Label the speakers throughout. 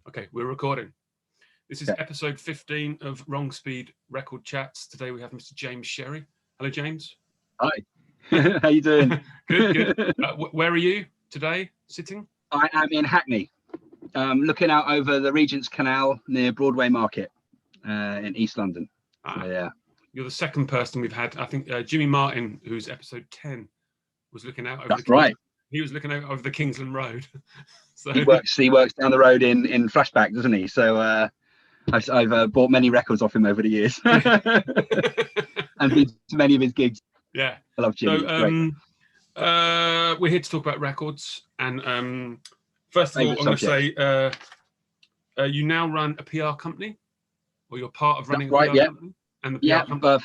Speaker 1: Okay, we're recording. This is episode 15 of Wrong Speed Record Chats. Today we have Mr. James Sherry. Hello, James.
Speaker 2: Hi. How you doing?
Speaker 1: Good. Where are you today? Sitting?
Speaker 2: I am in Hackney, looking out over the Regent's Canal near Broadway Market in East London. So, yeah.
Speaker 1: You're the second person we've had. I think Jimmy Martin, who's episode 10, was looking out over He was looking out over the Kingsland Road. So
Speaker 2: he works down the road in Flashback, doesn't he? So I've bought many records off him over the years and been to many of his gigs.
Speaker 1: Yeah,
Speaker 2: I love Jimmy.
Speaker 1: So we're here to talk about records, and first of all, I'm going to say you now run a PR company, or you're part of running a PR company. And the PR company?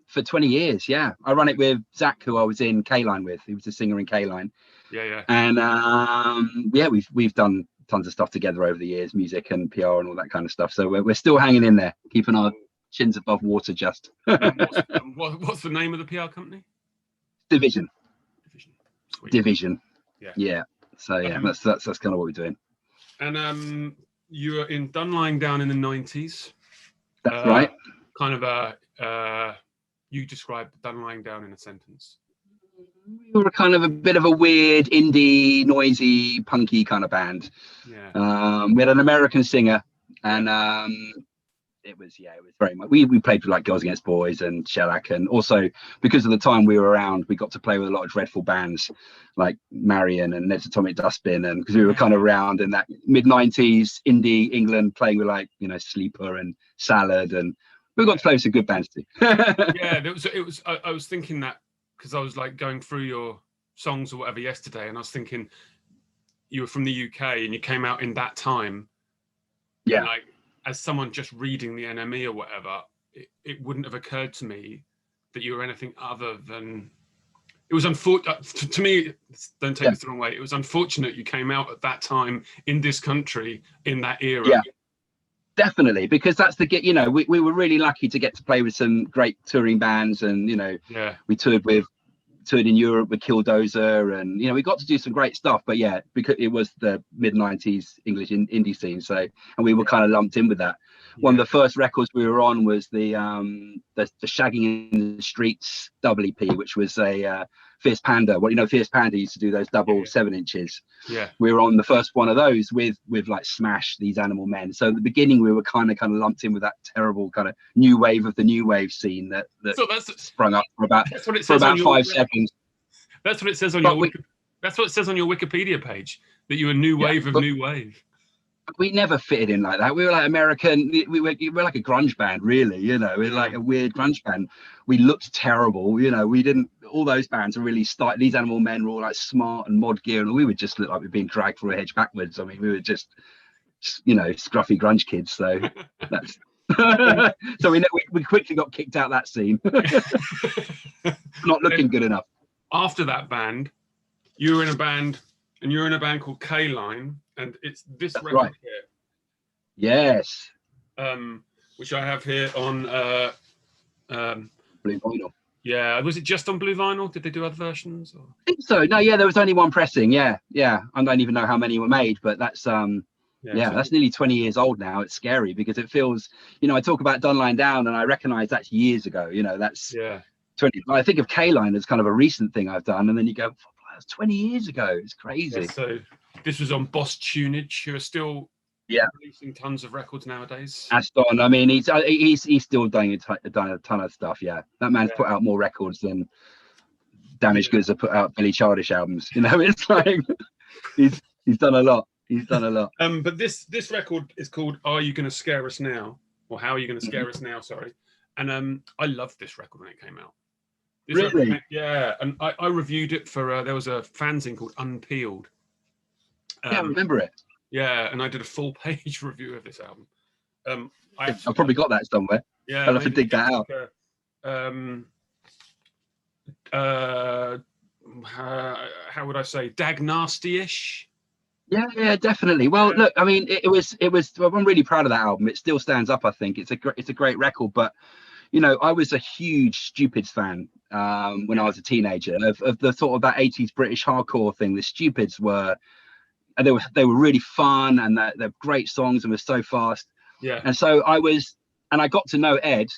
Speaker 2: For 20 years, yeah. I run it with Zach, who I was in K-Line with. He was a singer in K-Line.
Speaker 1: Yeah.
Speaker 2: And we've done tons of stuff together over the years, music and PR and all that kind of stuff. So we're still hanging in there, keeping our chins above water. Just.
Speaker 1: What's the name of the PR company?
Speaker 2: Division.
Speaker 1: Sweet.
Speaker 2: Division.
Speaker 1: Yeah.
Speaker 2: So that's kind of what we're doing.
Speaker 1: And you were in Dunlying Down in the 90s.
Speaker 2: That's right.
Speaker 1: Kind of you described Dunlying Down in a sentence.
Speaker 2: We were kind of a bit of a weird indie, noisy, punky kind of band.
Speaker 1: Yeah.
Speaker 2: We had an American singer, and it was very much. We played with like Girls Against Boys and Shellac, and also because of the time we were around, we got to play with a lot of dreadful bands like Marion and Ned's Atomic Dustbin, and because we were kind of around in that mid-90s indie England, playing with like Sleeper and Salad, and we got to play with some good bands too.
Speaker 1: Yeah, it was. I was thinking that because I was like going through your songs or whatever yesterday, and I was thinking you were from the UK and you came out in that time.
Speaker 2: Yeah.
Speaker 1: And like, as someone just reading the NME or whatever, it wouldn't have occurred to me that you were anything other than. It was unfortunate to me. Don't take this the wrong way. It was unfortunate you came out at that time in this country in that era.
Speaker 2: Yeah, definitely, because that's the get. We were really lucky to get to play with some great touring bands, and we toured in Europe with Killdozer, and we got to do some great stuff. But yeah, because it was the mid-90s English indie scene, so and we were kind of lumped in with that. One of the first records we were on was the Shagging in the Streets double EP, which was a Fierce Panda. Fierce Panda used to do those double 7 inches.
Speaker 1: Yeah, we
Speaker 2: were on the first one of those with like Smash, These Animal Men. So at the beginning we were kind of lumped in with that terrible kind of new wave of the new wave scene that sprung up for about 5 seconds.
Speaker 1: That's what it says on your. That's what it says on your Wikipedia page, that you're a new wave of new wave.
Speaker 2: We never fitted in like that. We were like American. We were like a grunge band, really. We were like a weird grunge band. We looked terrible. We didn't. All those bands are really These Animal Men were all like smart and mod gear, and we would just look like we'd been dragged through a hedge backwards. I mean, we were just, scruffy grunge kids. So that's. So we quickly got kicked out that scene. Not looking good enough.
Speaker 1: After that band, you were in a band, and you're in a band called K-Line. And it's this record here.
Speaker 2: Yes.
Speaker 1: Which I have here on
Speaker 2: blue vinyl.
Speaker 1: Yeah. Was it just on blue vinyl? Did they do other versions? Or?
Speaker 2: I think so. No, there was only one pressing. Yeah. I don't even know how many were made, but that's that's nearly 20 years old now. It's scary because it feels, I talk about Dunlying Down and I recognize that's years ago. That's 20. I think of K-Line as kind of a recent thing I've done, and then you go, that's 20 years ago. It's crazy.
Speaker 1: Yeah, so this was on Boss Tunage, who are still releasing tons of records nowadays.
Speaker 2: Aston, I mean, he's still done a ton of stuff. Yeah, that man's put out more records than Damaged Goods have put out Billy Childish albums. It's like he's done a lot. He's done a lot.
Speaker 1: But this record is called "Are You Gonna Scare Us Now?" or "How Are You Gonna Scare Us Now?" Sorry, and I loved this record when it came out.
Speaker 2: Really?
Speaker 1: And I reviewed it for there was a fanzine called Unpeeled.
Speaker 2: I remember it.
Speaker 1: Yeah, and I did a full page review of this album.
Speaker 2: I've probably got that somewhere.
Speaker 1: Yeah,
Speaker 2: I'll have to dig that out.
Speaker 1: How would I say, dag nasty-ish?
Speaker 2: Yeah, definitely. Well, look, I mean, it was. Well, I'm really proud of that album. It still stands up. I think it's a great record. But I was a huge Stupids fan when I was a teenager of the sort of that 80s British hardcore thing. The Stupids were and they were really fun, and they're great songs and were so fast.
Speaker 1: Yeah.
Speaker 2: And so I got to know Ed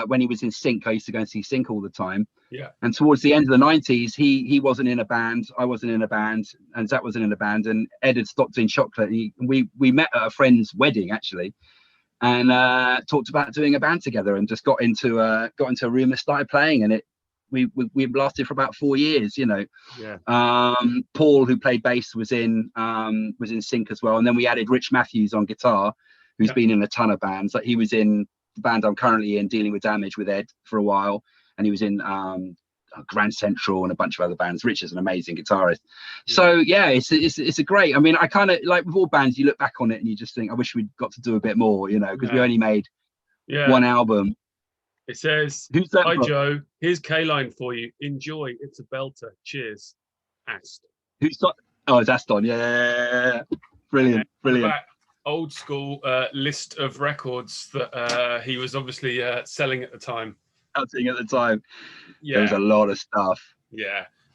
Speaker 2: when he was in Sync. I used to go and see Sync all the time.
Speaker 1: Yeah.
Speaker 2: And towards the end of the 90s, he wasn't in a band, I wasn't in a band, and Zach wasn't in a band, and Ed had stopped doing chocolate. We met at a friend's wedding actually, and talked about doing a band together, and just got into a room and started playing, and we lasted for about 4 years, you know.
Speaker 1: Yeah.
Speaker 2: Paul, who played bass, was in Sync as well, and then we added Rich Matthews on guitar, who's been in a ton of bands. Like, he was in the band I'm currently in, Dealing with Damage, with Ed for a while, and he was in Grand Central and a bunch of other bands. Rich is an amazing guitarist. So yeah, it's a great, I mean, I kind of like, with all bands, you look back on it and you just think, I wish we'd got to do a bit more, you know, because we only made one album.
Speaker 1: It says, hi Joe, here's K-Line for you, enjoy, it's a belter, cheers, Ast.
Speaker 2: Who's that? Oh, it's Aston. Yeah, brilliant. That
Speaker 1: old school list of records that he was obviously selling at the time.
Speaker 2: There was a lot of stuff.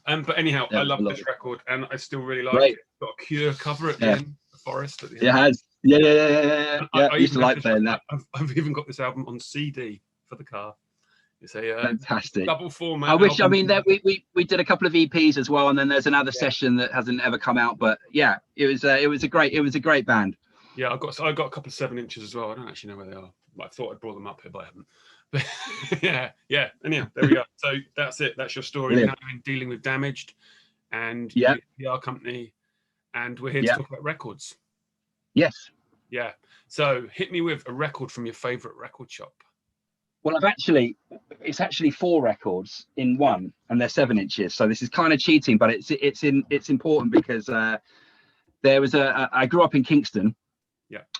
Speaker 1: But anyhow, I love this record, and I still really like it. It's got a Cure cover at the end, the Forest at the end.
Speaker 2: It has. Yeah. I used to like playing that.
Speaker 1: I've even got this album on CD for the car. It's a
Speaker 2: fantastic
Speaker 1: double format.
Speaker 2: I wish
Speaker 1: album.
Speaker 2: I mean that we did a couple of EPs as well, and then there's another session that hasn't ever come out, but yeah, it was a great band.
Speaker 1: I got a couple of 7-inches as well. I don't actually know where they are. I thought I'd brought them up here, but I haven't. But yeah. Anyhow, there we go. So that's it. That's your story. Now you're Dealing with Damaged, and PR company, and we're here to talk about records.
Speaker 2: Yes.
Speaker 1: Yeah. So hit me with a record from your favorite record shop.
Speaker 2: Well, it's actually 4 records in one, and they're 7 inches. So this is kind of cheating, but it's important because there was I grew up in Kingston,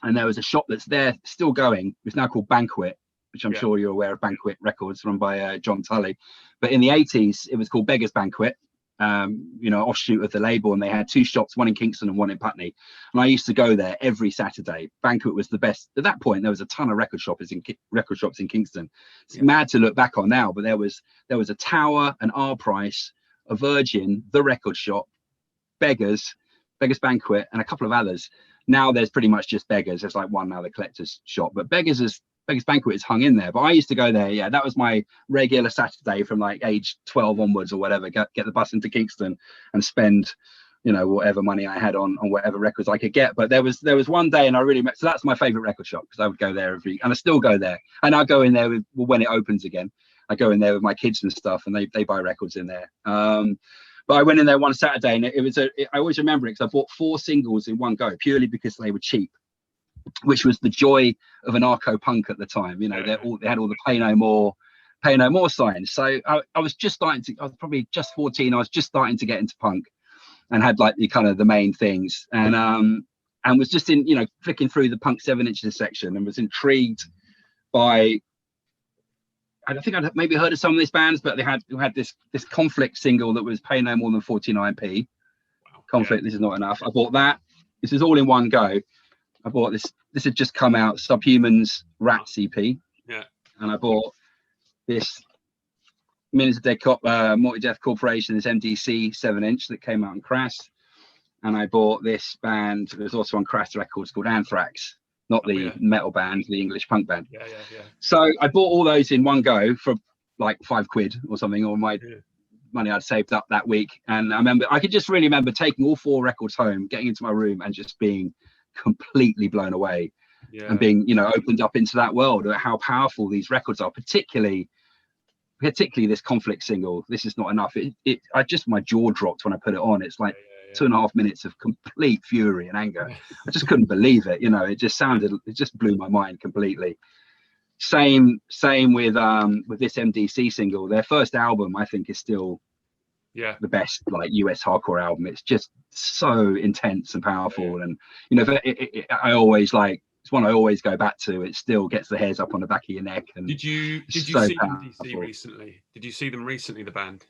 Speaker 2: and there was a shop that's there still going. It's now called Banquet, which I'm sure you're aware of. Banquet Records, run by John Tully. But in the 80s, it was called Beggars Banquet, offshoot of the label, and they had 2 shops, one in Kingston and one in Putney. And I used to go there every Saturday. Banquet was the best. At that point, there was a ton of record shops in Kingston. It's mad to look back on now, but there was a Tower, an R Price, a Virgin, the record shop, Beggars Banquet, and a couple of others. Now there's pretty much just Beggars. There's like one now, the collector's shop, but Beggars Banquet is hung in there. But I used to go there. Yeah, that was my regular Saturday from like age 12 onwards or whatever. Get the bus into Kingston and spend, whatever money I had on whatever records I could get. But there was one day, and so that's my favorite record shop, because I would go there and I still go there. And I go in there when it opens again. I go in there with my kids and stuff, and they buy records in there. But I went in there one Saturday, and I always remember it because I bought 4 singles in one go, purely because they were cheap, which was the joy of anarcho punk at the time. They had all the Pay No More signs. So I was probably just 14. I was just starting to get into punk, and had like the kind of the main things, and was just flicking through the punk 7 inches section, and was intrigued by, I think I'd maybe heard of some of these bands, but they had this Conflict single that was Pay No More Than 49p. Wow. Conflict, This Is Not Enough. I bought that. This is all in one go. I bought this. This had just come out, Subhumans Rats EP.
Speaker 1: Yeah.
Speaker 2: And I bought this Millions of Dead Multi-Death Corporation, this MDC 7-inch that came out on Crass. And I bought this band that was also on Crass Records called Anthrax, not the metal band, the English punk band.
Speaker 1: Yeah.
Speaker 2: So I bought all those in one go for like £5 or something, or my money I'd saved up that week. And I could just really remember taking all 4 records home, getting into my room, and just being completely blown away, and being opened up into that world of how powerful these records are, particularly this Conflict single, This Is Not Enough. My jaw dropped when I put it on. It's like 2.5 minutes of complete fury and anger. I just couldn't believe it. It just blew my mind completely. Same with this MDC single. Their first album, I think, is still the best like US hardcore album. It's just so intense and powerful, and I always it's one I always go back to. It still gets the hairs up on the back of your neck. And
Speaker 1: did you see MDC recently? Did you see them recently, the band?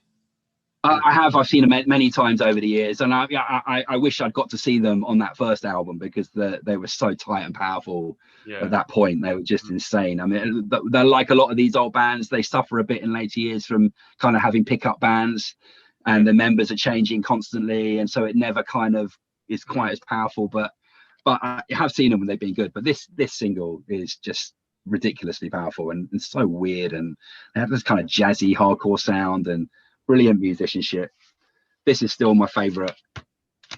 Speaker 2: I have. I've seen them many times over the years, and I wish I'd got to see them on that first album, because they were so tight and powerful at that point. They were just insane. I mean, they're like a lot of these old bands. They suffer a bit in later years from kind of having pickup bands, and the members are changing constantly, and so it never kind of is quite as powerful, but I have seen them when they've been good. But this single is just ridiculously powerful and so weird, and they have this kind of jazzy hardcore sound and brilliant musicianship. This is still my favorite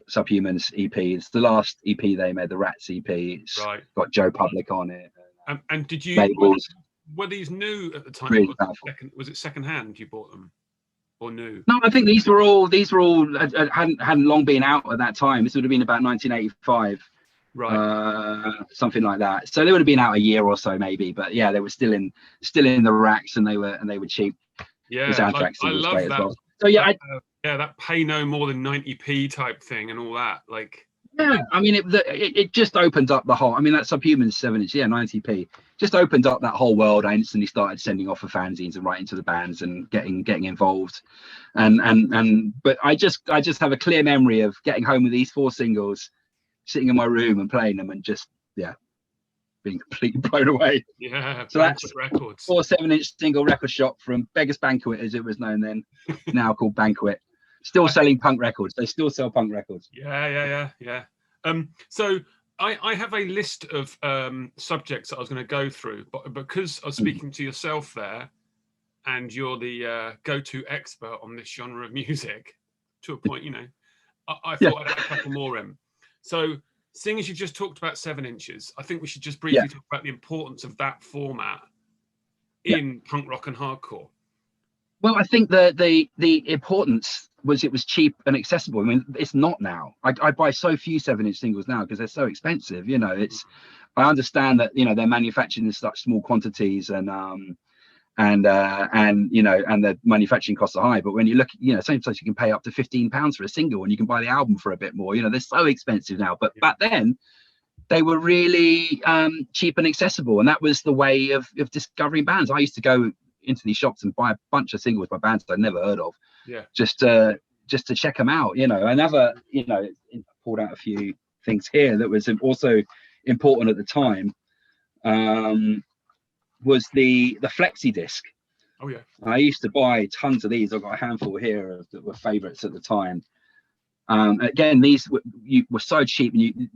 Speaker 2: Subhumans EP. It's the last EP they made, the Rats EP. It's got Joe Public on it.
Speaker 1: And did you
Speaker 2: labels.
Speaker 1: Were these new at the time?
Speaker 2: Really
Speaker 1: was it second hand you bought them, or new?
Speaker 2: No, I think these were all hadn't long been out at that time. This would have been about 1985. Something like that. So they would have been out a year or so maybe, but yeah, they were still in the racks, and they were cheap.
Speaker 1: Yeah,
Speaker 2: the soundtrack
Speaker 1: I love that.
Speaker 2: As well. So yeah,
Speaker 1: that pay no more than 90p type thing and all that. Like,
Speaker 2: yeah, I mean, it just opened up the whole. I mean, that Subhumans 7-inch, 90p, just opened up that whole world. I instantly started sending off for fanzines and writing to the bands and getting involved, but I just have a clear memory of getting home with these 4 singles, sitting in my room and playing them, and just being completely blown away.
Speaker 1: Yeah,
Speaker 2: so that's
Speaker 1: records.
Speaker 2: 4 7-inch single record shop from Beggars Banquet, as it was known then, now called Banquet. Still selling punk records. They still sell punk records.
Speaker 1: Yeah. So I have a list of subjects that I was going to go through, but because I was speaking to yourself there, and you're the go-to expert on this genre of music, to a point, I thought I'd add a couple more in. So, seeing as you just talked about 7 inches, I think we should just briefly talk about the importance of that format in punk rock and hardcore.
Speaker 2: Well, I think the importance was it was cheap and accessible. I mean, it's not now. I buy so few 7-inch singles now because they're so expensive. I understand that they're manufactured in such small quantities, and the manufacturing costs are high. But when you look, sometimes you can pay up to £15 for a single, and you can buy the album for a bit more. They're so expensive now. But back then, they were really cheap and accessible, and that was the way of discovering bands. I used to go into these shops and buy a bunch of singles by bands I'd never heard of, just to check them out. Another, pulled out a few things here that was also important at the time. Was the flexi disc.
Speaker 1: Oh yeah,
Speaker 2: I used to buy tons of these. I've got a handful here that were favorites at the time. Again, these were so cheap, and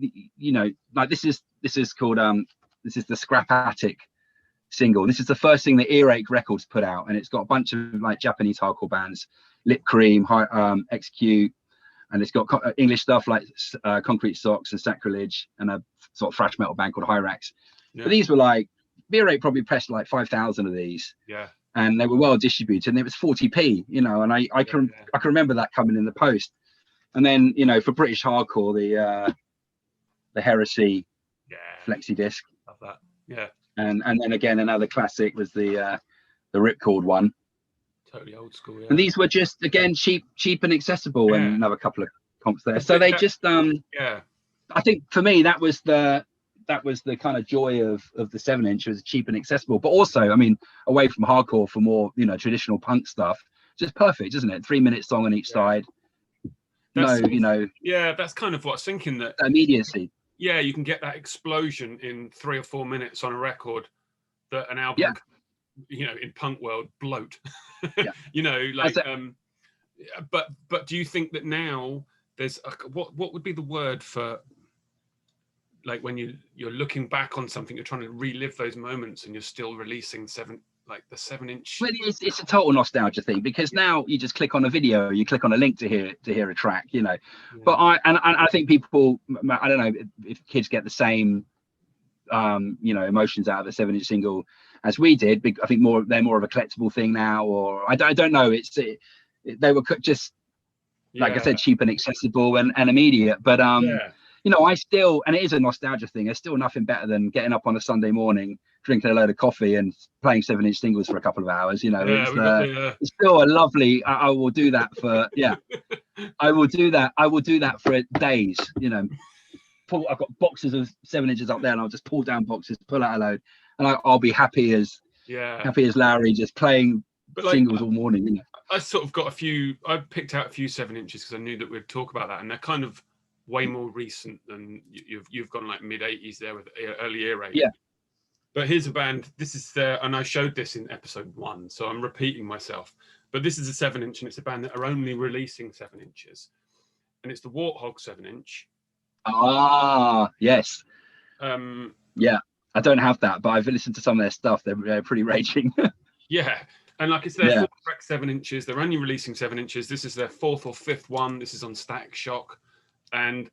Speaker 2: like this is called this is the Scrap Attic single. This is the first thing that Earache Records put out, and it's got a bunch of like Japanese hardcore bands, Lip Cream, Execute, and it's got English stuff like Concrete Socks and Sacrilege, and a sort of thrash metal band called Hyrax. But these were like, Earache probably pressed like 5,000 of these, and they were well distributed, and it was 40p, and I can remember that coming in the post. And then for British hardcore, the Heresy flexi disc.
Speaker 1: Love that. Yeah.
Speaker 2: And then again, another classic was the Ripcord one.
Speaker 1: Totally old school. Yeah.
Speaker 2: And these were just again cheap and accessible, and another couple of comps there. So they just I think for me that was the kind of joy of the 7-inch. It was cheap and accessible, but also, I mean, away from hardcore for more traditional punk stuff, just perfect, isn't it? 3-minute song on each side. That's kind of what I was thinking, that immediacy.
Speaker 1: Yeah, you can get that explosion in 3 or 4 minutes on a record that an album, in punk world, bloat. But do you think that now there's what would be the word for, like, when you're looking back on something, you're trying to relive those moments, and you're still releasing the 7-inch?
Speaker 2: Well, it's a total nostalgia thing, because now you just click on a video, you click on a link to hear a track, But I think people, I don't know if kids get the same emotions out of a 7-inch single as we did. I think they're more of a collectible thing now, or I don't know. They were just, like I said, cheap and accessible and immediate. But I still, and it is a nostalgia thing, there's still nothing better than getting up on a Sunday morning, drinking a load of coffee and playing 7-inch singles for a couple of hours. It's still a lovely, I will do that for I will do that for days. I've got boxes of 7 inches up there, and I'll just pull down boxes, pull out a load, and I'll be happy as Larry, just playing singles all morning.
Speaker 1: I sort of got I picked out a few 7 inches because I knew that we'd talk about that, and they're kind of way more recent than you've gone like mid-80s there with early Earache. But here's a band, this is and I showed this in episode 1, so I'm repeating myself, but this is a 7-inch, and it's a band that are only releasing 7 inches, and it's the Warthog 7-inch,
Speaker 2: Ah, yes.
Speaker 1: Um,
Speaker 2: Yeah, I don't have that, but I've listened to some of their stuff. They're pretty raging.
Speaker 1: yeah, and like it's their
Speaker 2: Yeah.
Speaker 1: 4-track 7-inches. They're only releasing 7-inches. This is their 4th or 5th one. This is on Static Shock, and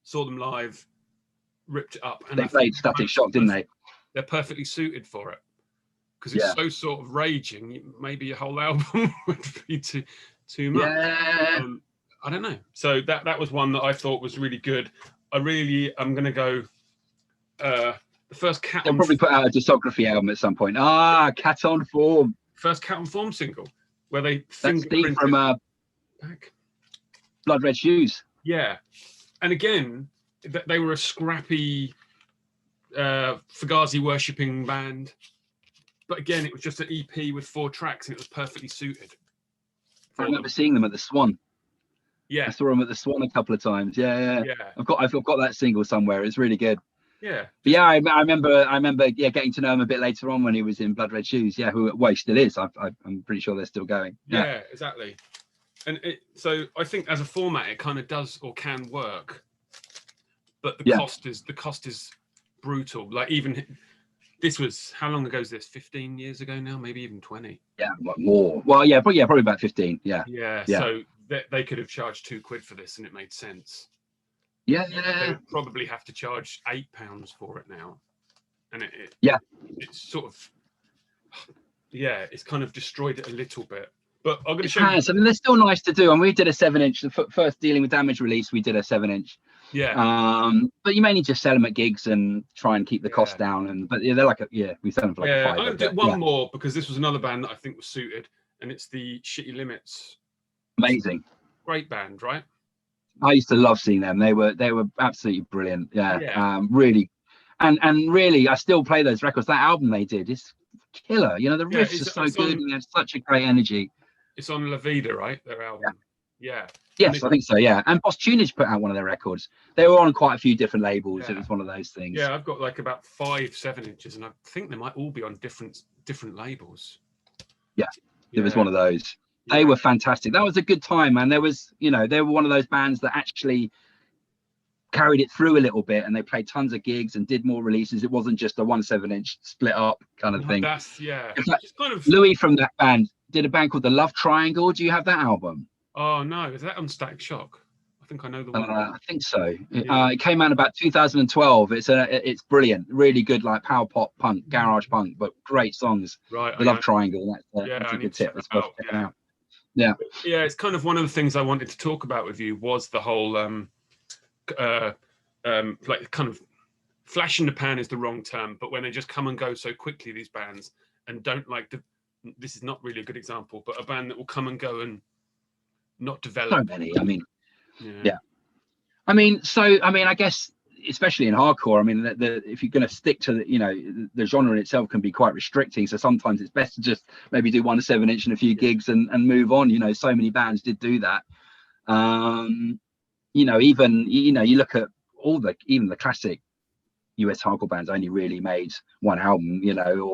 Speaker 1: saw them live, ripped it up, and
Speaker 2: They played Static Shock, didn't they?
Speaker 1: They're perfectly suited for it because it's
Speaker 2: Yeah.
Speaker 1: so sort of raging. Maybe a whole album would be too much.
Speaker 2: Yeah.
Speaker 1: I don't know. So that was one that I thought was really good. I'm going to go. The first Cat
Speaker 2: They'll
Speaker 1: on
Speaker 2: probably put out a discography album at some point. Ah, Cat on Form.
Speaker 1: First Cat on Form single where they
Speaker 2: That's Steve from
Speaker 1: back.
Speaker 2: Blood Red Shoes.
Speaker 1: Yeah, and again, they were a scrappy Fugazi worshipping band, but again, it was just an EP with 4 tracks, and it was perfectly suited.
Speaker 2: I remember seeing them at the Swan.
Speaker 1: Yeah,
Speaker 2: I saw them at the Swan a couple of times. Yeah. I've got that single somewhere. It's really good.
Speaker 1: Yeah.
Speaker 2: But yeah, I remember getting to know him a bit later on when he was in Blood Red Shoes. Yeah, who he still is. I'm pretty sure they're still going.
Speaker 1: Yeah, exactly. And so I think as a format, it kind of does or can work, but the cost is brutal. Like even this was, how long ago is this? 15 years ago now, maybe even 20.
Speaker 2: Yeah, what more? Well, yeah, probably about 15. Yeah.
Speaker 1: So they could have charged £2 for this, and it made sense.
Speaker 2: Yeah.
Speaker 1: They would probably have to charge £8 for it now, and it's sort of it's kind of destroyed it a little bit. But I'm going to show you.
Speaker 2: I mean, they're still nice to do, and we did a 7-inch. The first Dealing with Damage release, we did a 7-inch.
Speaker 1: Yeah.
Speaker 2: But you mainly just sell them at gigs and try and keep the cost down. But they're like we sell them for like a $5.
Speaker 1: I'm going to do one more because this was another band that I think was suited, and it's the Shitty Limits.
Speaker 2: Amazing.
Speaker 1: Great band, right?
Speaker 2: I used to love seeing them. They were absolutely brilliant. Yeah. Really, and really, I still play those records. That album they did is killer. You know, the riffs are so good, and they have such a great energy.
Speaker 1: It's on La Vida, right? Their album. Yeah.
Speaker 2: Yes, I think so. Yeah, and Boss Tunage put out one of their records. They were on quite a few different labels. Yeah. It was one of those things.
Speaker 1: Yeah, I've got like about 5 7-inches, and I think they might all be on different labels.
Speaker 2: Yeah, it was one of those. They were fantastic. That was a good time, man. There was, they were one of those bands that actually carried it through a little bit, and they played tons of gigs and did more releases. It wasn't just a 1 7-inch split up kind of thing.
Speaker 1: That's
Speaker 2: In fact, kind of... Louis from that band did a band called The Love Triangle. Do you have that album?
Speaker 1: Oh no, is that on Static Shock? I think I know the one.
Speaker 2: I think so. It came out about 2012. It's brilliant, really good, like power pop punk, garage punk, but great songs.
Speaker 1: Right.
Speaker 2: The Love Triangle. That's a good tip. It's worth checking out. Yeah.
Speaker 1: Yeah, it's kind of one of the things I wanted to talk about with you was the whole like kind of flash in the pan is the wrong term, but when they just come and go so quickly, these bands, and don't this is not really a good example, but a band that will come and go and not develop.
Speaker 2: So many. I mean, yeah. I mean, I guess especially in hardcore, I mean, if you're going to stick to the genre in itself can be quite restricting. So sometimes it's best to just maybe do 1 7-inch and a few gigs and move on. So many bands did do that. Even you look at even the classic US hardcore bands only really made one album,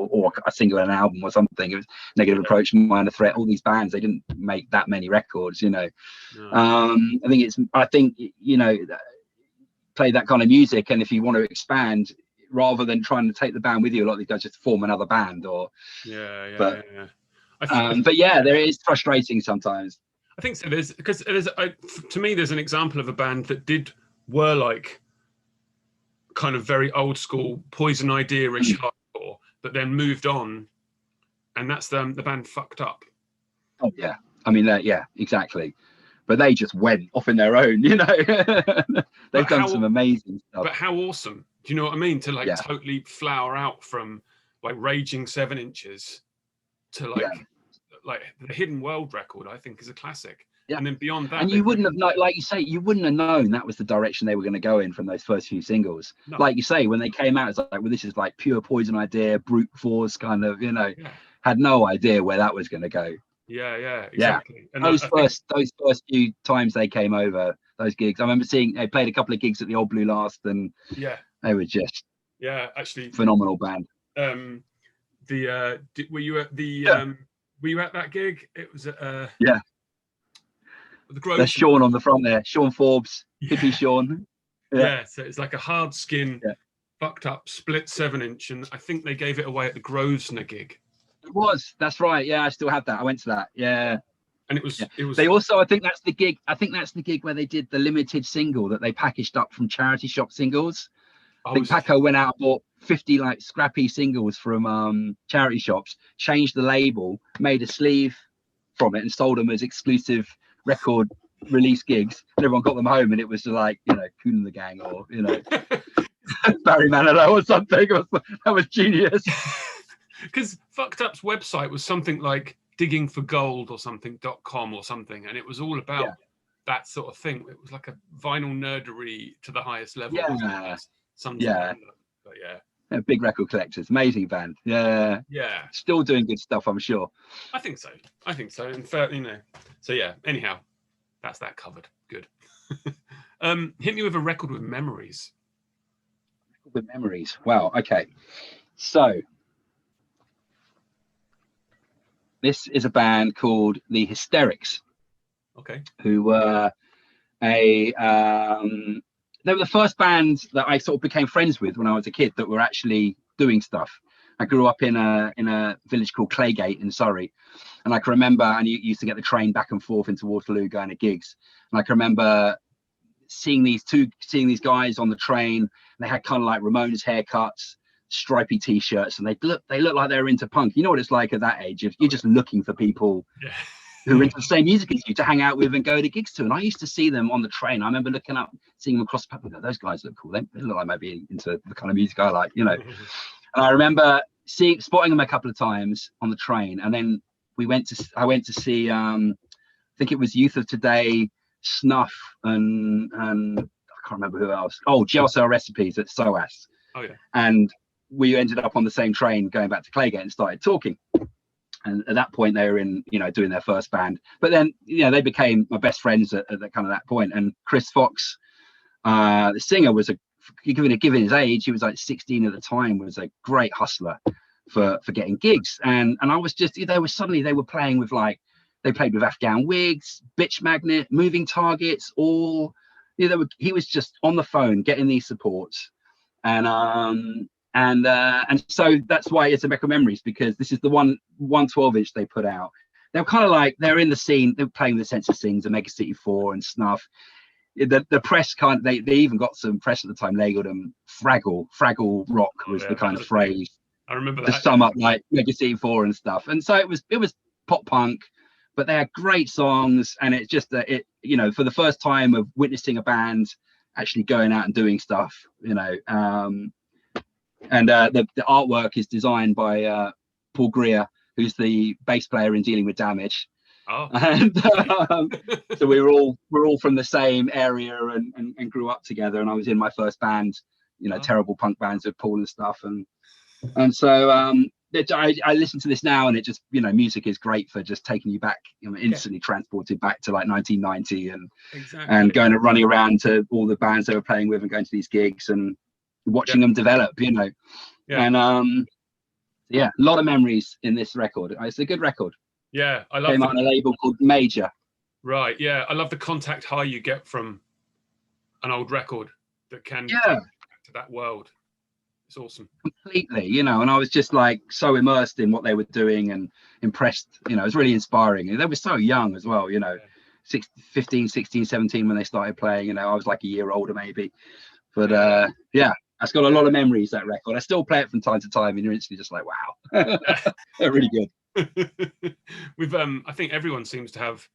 Speaker 2: or a single and an album or something. It was Negative Approach, Minor Threat. All these bands, they didn't make that many records. No. I think play that kind of music, and if you want to expand, rather than trying to take the band with you, a lot of these guys just form another band. But there is frustrating sometimes.
Speaker 1: I think so. To me, there's an example of a band that were like kind of very old school Poison Idea-ish hardcore, but then moved on, and that's the band Fucked Up.
Speaker 2: Oh yeah, I mean exactly. But they just went off in their own, They've done some amazing stuff.
Speaker 1: But how awesome! Do you know what I mean? To totally flower out from like raging 7-inches to like the Hidden World record, I think is a classic. Yeah. And then beyond that,
Speaker 2: and you wouldn't have known, like you say, you wouldn't have known that was the direction they were going to go in from those first few singles. No. Like you say, when they came out, it's like, well, this is like pure Poison Idea, brute force kind of, had no idea where that was going to go.
Speaker 1: Yeah, exactly.
Speaker 2: And those first few times they came over, those gigs, I remember seeing they played a couple of gigs at the Old Blue Last, and they were just
Speaker 1: actually
Speaker 2: phenomenal band.
Speaker 1: Were you at the were you at that gig? It was at the Grove.
Speaker 2: There's Sean on the front there. Sean Forbes, hippie Sean.
Speaker 1: Yeah. So it's like a hard skin, fucked up, split 7-inch, and I think they gave it away at the Grosvenor gig.
Speaker 2: It was. That's right. Yeah, I still have that. I went to that. Yeah.
Speaker 1: And it was.
Speaker 2: They also, I think that's the gig. I think that's the gig where they did the limited single that they packaged up from charity shop singles. I think Paco went out and bought 50 like scrappy singles from charity shops, changed the label, made a sleeve from it, and sold them as exclusive record release gigs. And everyone got them home, and it was like, you know, Kool and the Gang, or you know, Barry Manilow or something. That was genius.
Speaker 1: Because Fucked Up's website was something like diggingforgold or something.com or something, and it was all about that sort of thing. It was like a vinyl nerdery to the highest level. But
Speaker 2: yeah, big record collectors, amazing band. Yeah, still doing good stuff, I'm sure.
Speaker 1: I think so. In fact, you know, so yeah, anyhow, that's that covered. Good. Hit me with a record with memories.
Speaker 2: Wow. Okay, so this is a band called the Hysterics.
Speaker 1: Okay.
Speaker 2: Who were they were the first band that I sort of became friends with when I was a kid that were actually doing stuff. I grew up in a village called Claygate in Surrey, and I can remember, and you used to get the train back and forth into Waterloo going to gigs, and I can remember seeing these guys on the train. They had kind of like Ramones haircuts, stripy t-shirts, and they look like they were into punk. You know what it's like at that age, if you're just looking for people who are into the same music as you to hang out with and go to gigs to. And I used to see them on the train. I remember looking up, seeing them across the pub, those guys look cool. They look like maybe into the kind of music I like, you know. And I remember spotting them a couple of times on the train, and then I went to see I think it was Youth of Today, Snuff, and I can't remember who else. Oh, Jail Cell Recipes at SOAS.
Speaker 1: Oh yeah.
Speaker 2: And we ended up on the same train going back to Claygate and started talking. And at that point they were in, you know, doing their first band. But then, you know, they became my best friends at that kind of that point. And Chris Fox, the singer, was given his age, he was like 16 at the time, was a great hustler for getting gigs. And I was just, they were playing with, like, they played with Afghan Wigs, Bitch Magnet, Moving Targets, all, you know, he was just on the phone getting these supports. And so that's why it's a Record Memories, because this is the 112-inch they put out. They're kind of like, they're in the scene, they're playing the Sense of Things, Omega City 4 and Snuff. The press they even got some press at the time. They got them Fraggle rock was the kind of phrase.
Speaker 1: I remember
Speaker 2: to
Speaker 1: that.
Speaker 2: sum up like Omega City 4 and stuff. And so it was pop punk, but they had great songs. And it's just that you know, for the first time of witnessing a band actually going out and doing stuff, you know, and the artwork is designed by Paul Greer, who's the bass player in Dealing with Damage.
Speaker 1: Oh.
Speaker 2: And so we're all from the same area and grew up together. And I was in my first band, you know, terrible punk bands with Paul and stuff. And so I listen to this now, and it just, you know, music is great for just taking you back, you know, instantly transported back to like 1990 and going and running around to all the bands they were playing with and going to these gigs and watching them develop, you know. And a lot of memories in this record. It's a good record.
Speaker 1: Yeah, I love
Speaker 2: came out on a label called Major.
Speaker 1: Right, yeah, I love the contact high you get from an old record that can take you back to that world. It's awesome.
Speaker 2: Completely, you know, and I was just like so immersed in what they were doing and impressed, you know. It was really inspiring. And they were so young as well, you know, 15, 16, 17 when they started playing, you know. I was like a year older maybe. But it's got a lot of memories, that record. I still play it from time to time, and you're instantly just like, wow. They're really good.
Speaker 1: With I think everyone seems to have,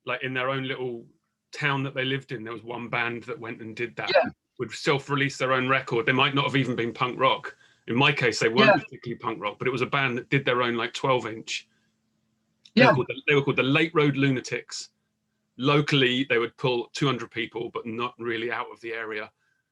Speaker 1: like, in their own little town that they lived in, there was one band that went and did that. Would self-release their own record. They might not have even been punk rock. In my case, they weren't particularly punk rock, but it was a band that did their own like 12-inch. They were called the Late Road Lunatics. Locally, they would pull 200 people, but not really out of the area.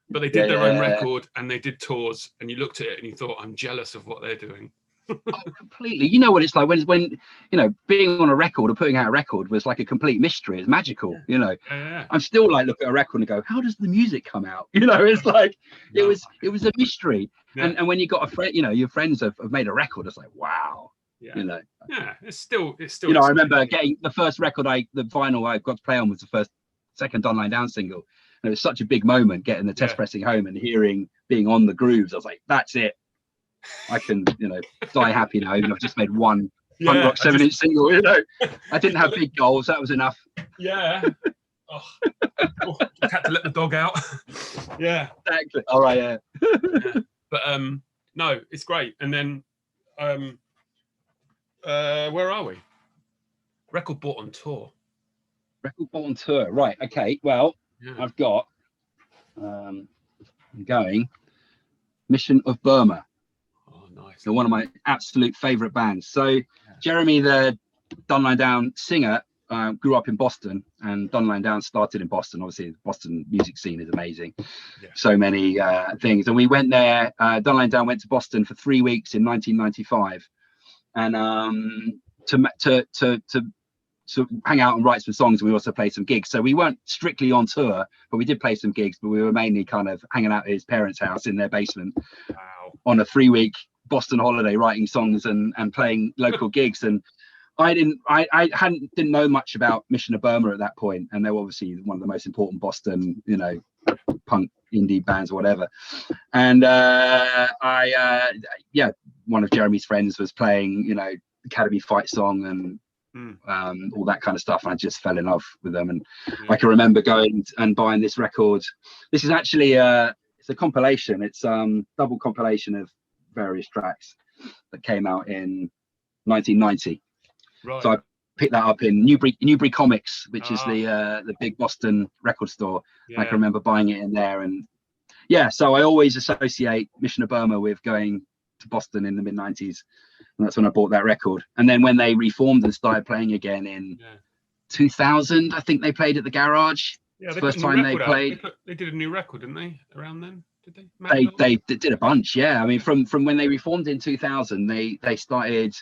Speaker 1: But they did their own record, and they did tours, and you looked at it and you thought, I'm jealous of what they're doing.
Speaker 2: Oh, completely. You know what it's like when you know, being on a record or putting out a record was like a complete mystery. It's magical, you know. I'm still like, look at a record and go, how does the music come out? You know, it's like it was a mystery. And when you got a friend, you know, your friends have made a record, it's like, wow,
Speaker 1: Yeah.
Speaker 2: You know.
Speaker 1: Yeah, it's still.
Speaker 2: You know, I remember getting the first record, the vinyl I got to play on was the second Done Lying Down single. And it was such a big moment getting the test pressing home and being on the grooves. I was like, that's it. I can, you know, die happy now. Even if I've just made one punk rock 7-inch single, you know. I didn't have big goals. That was enough.
Speaker 1: Yeah. Just had to let the dog out. Yeah.
Speaker 2: Exactly. All right. Yeah.
Speaker 1: Yeah. But no, it's great. And then where are we? Record bought on tour.
Speaker 2: Record bought on tour. Right. Okay. Well, I've got I'm going Mission of Burma.
Speaker 1: Oh, nice.
Speaker 2: They're one of my absolute favorite bands. So Jeremy, the Done Lying Down singer, grew up in Boston, and Done Lying Down started in Boston. Obviously, the Boston music scene is amazing. Yeah. So many things. And we went there. Done Lying Down went to Boston for 3 weeks in 1995, and to hang out and write some songs. And we also played some gigs. So we weren't strictly on tour, but we did play some gigs. But we were mainly kind of hanging out at his parents' house in their basement on a 3-week Boston holiday, writing songs and playing local gigs. And I didn't know much about Mission of Burma at that point, and they were obviously one of the most important Boston, you know, punk indie bands or whatever. And one of Jeremy's friends was playing, you know, Academy fight song and all that kind of stuff, and I just fell in love with them. And I can remember going and buying this record. This is actually it's a compilation. It's double compilation of various tracks that came out in 1990. Right. So I picked that up in Newbury Comics, which is the big Boston record store. Yeah. I can remember buying it in there, and so I always associate Mission of Burma with going to Boston in the mid-90s, and that's when I bought that record. And then when they reformed and started playing again in 2000, I think they played at the Garage. Yeah, the first time they played.
Speaker 1: They did a new record, didn't they? Around then, did
Speaker 2: they? They did a bunch. Yeah, I mean, from when they reformed in 2000, they started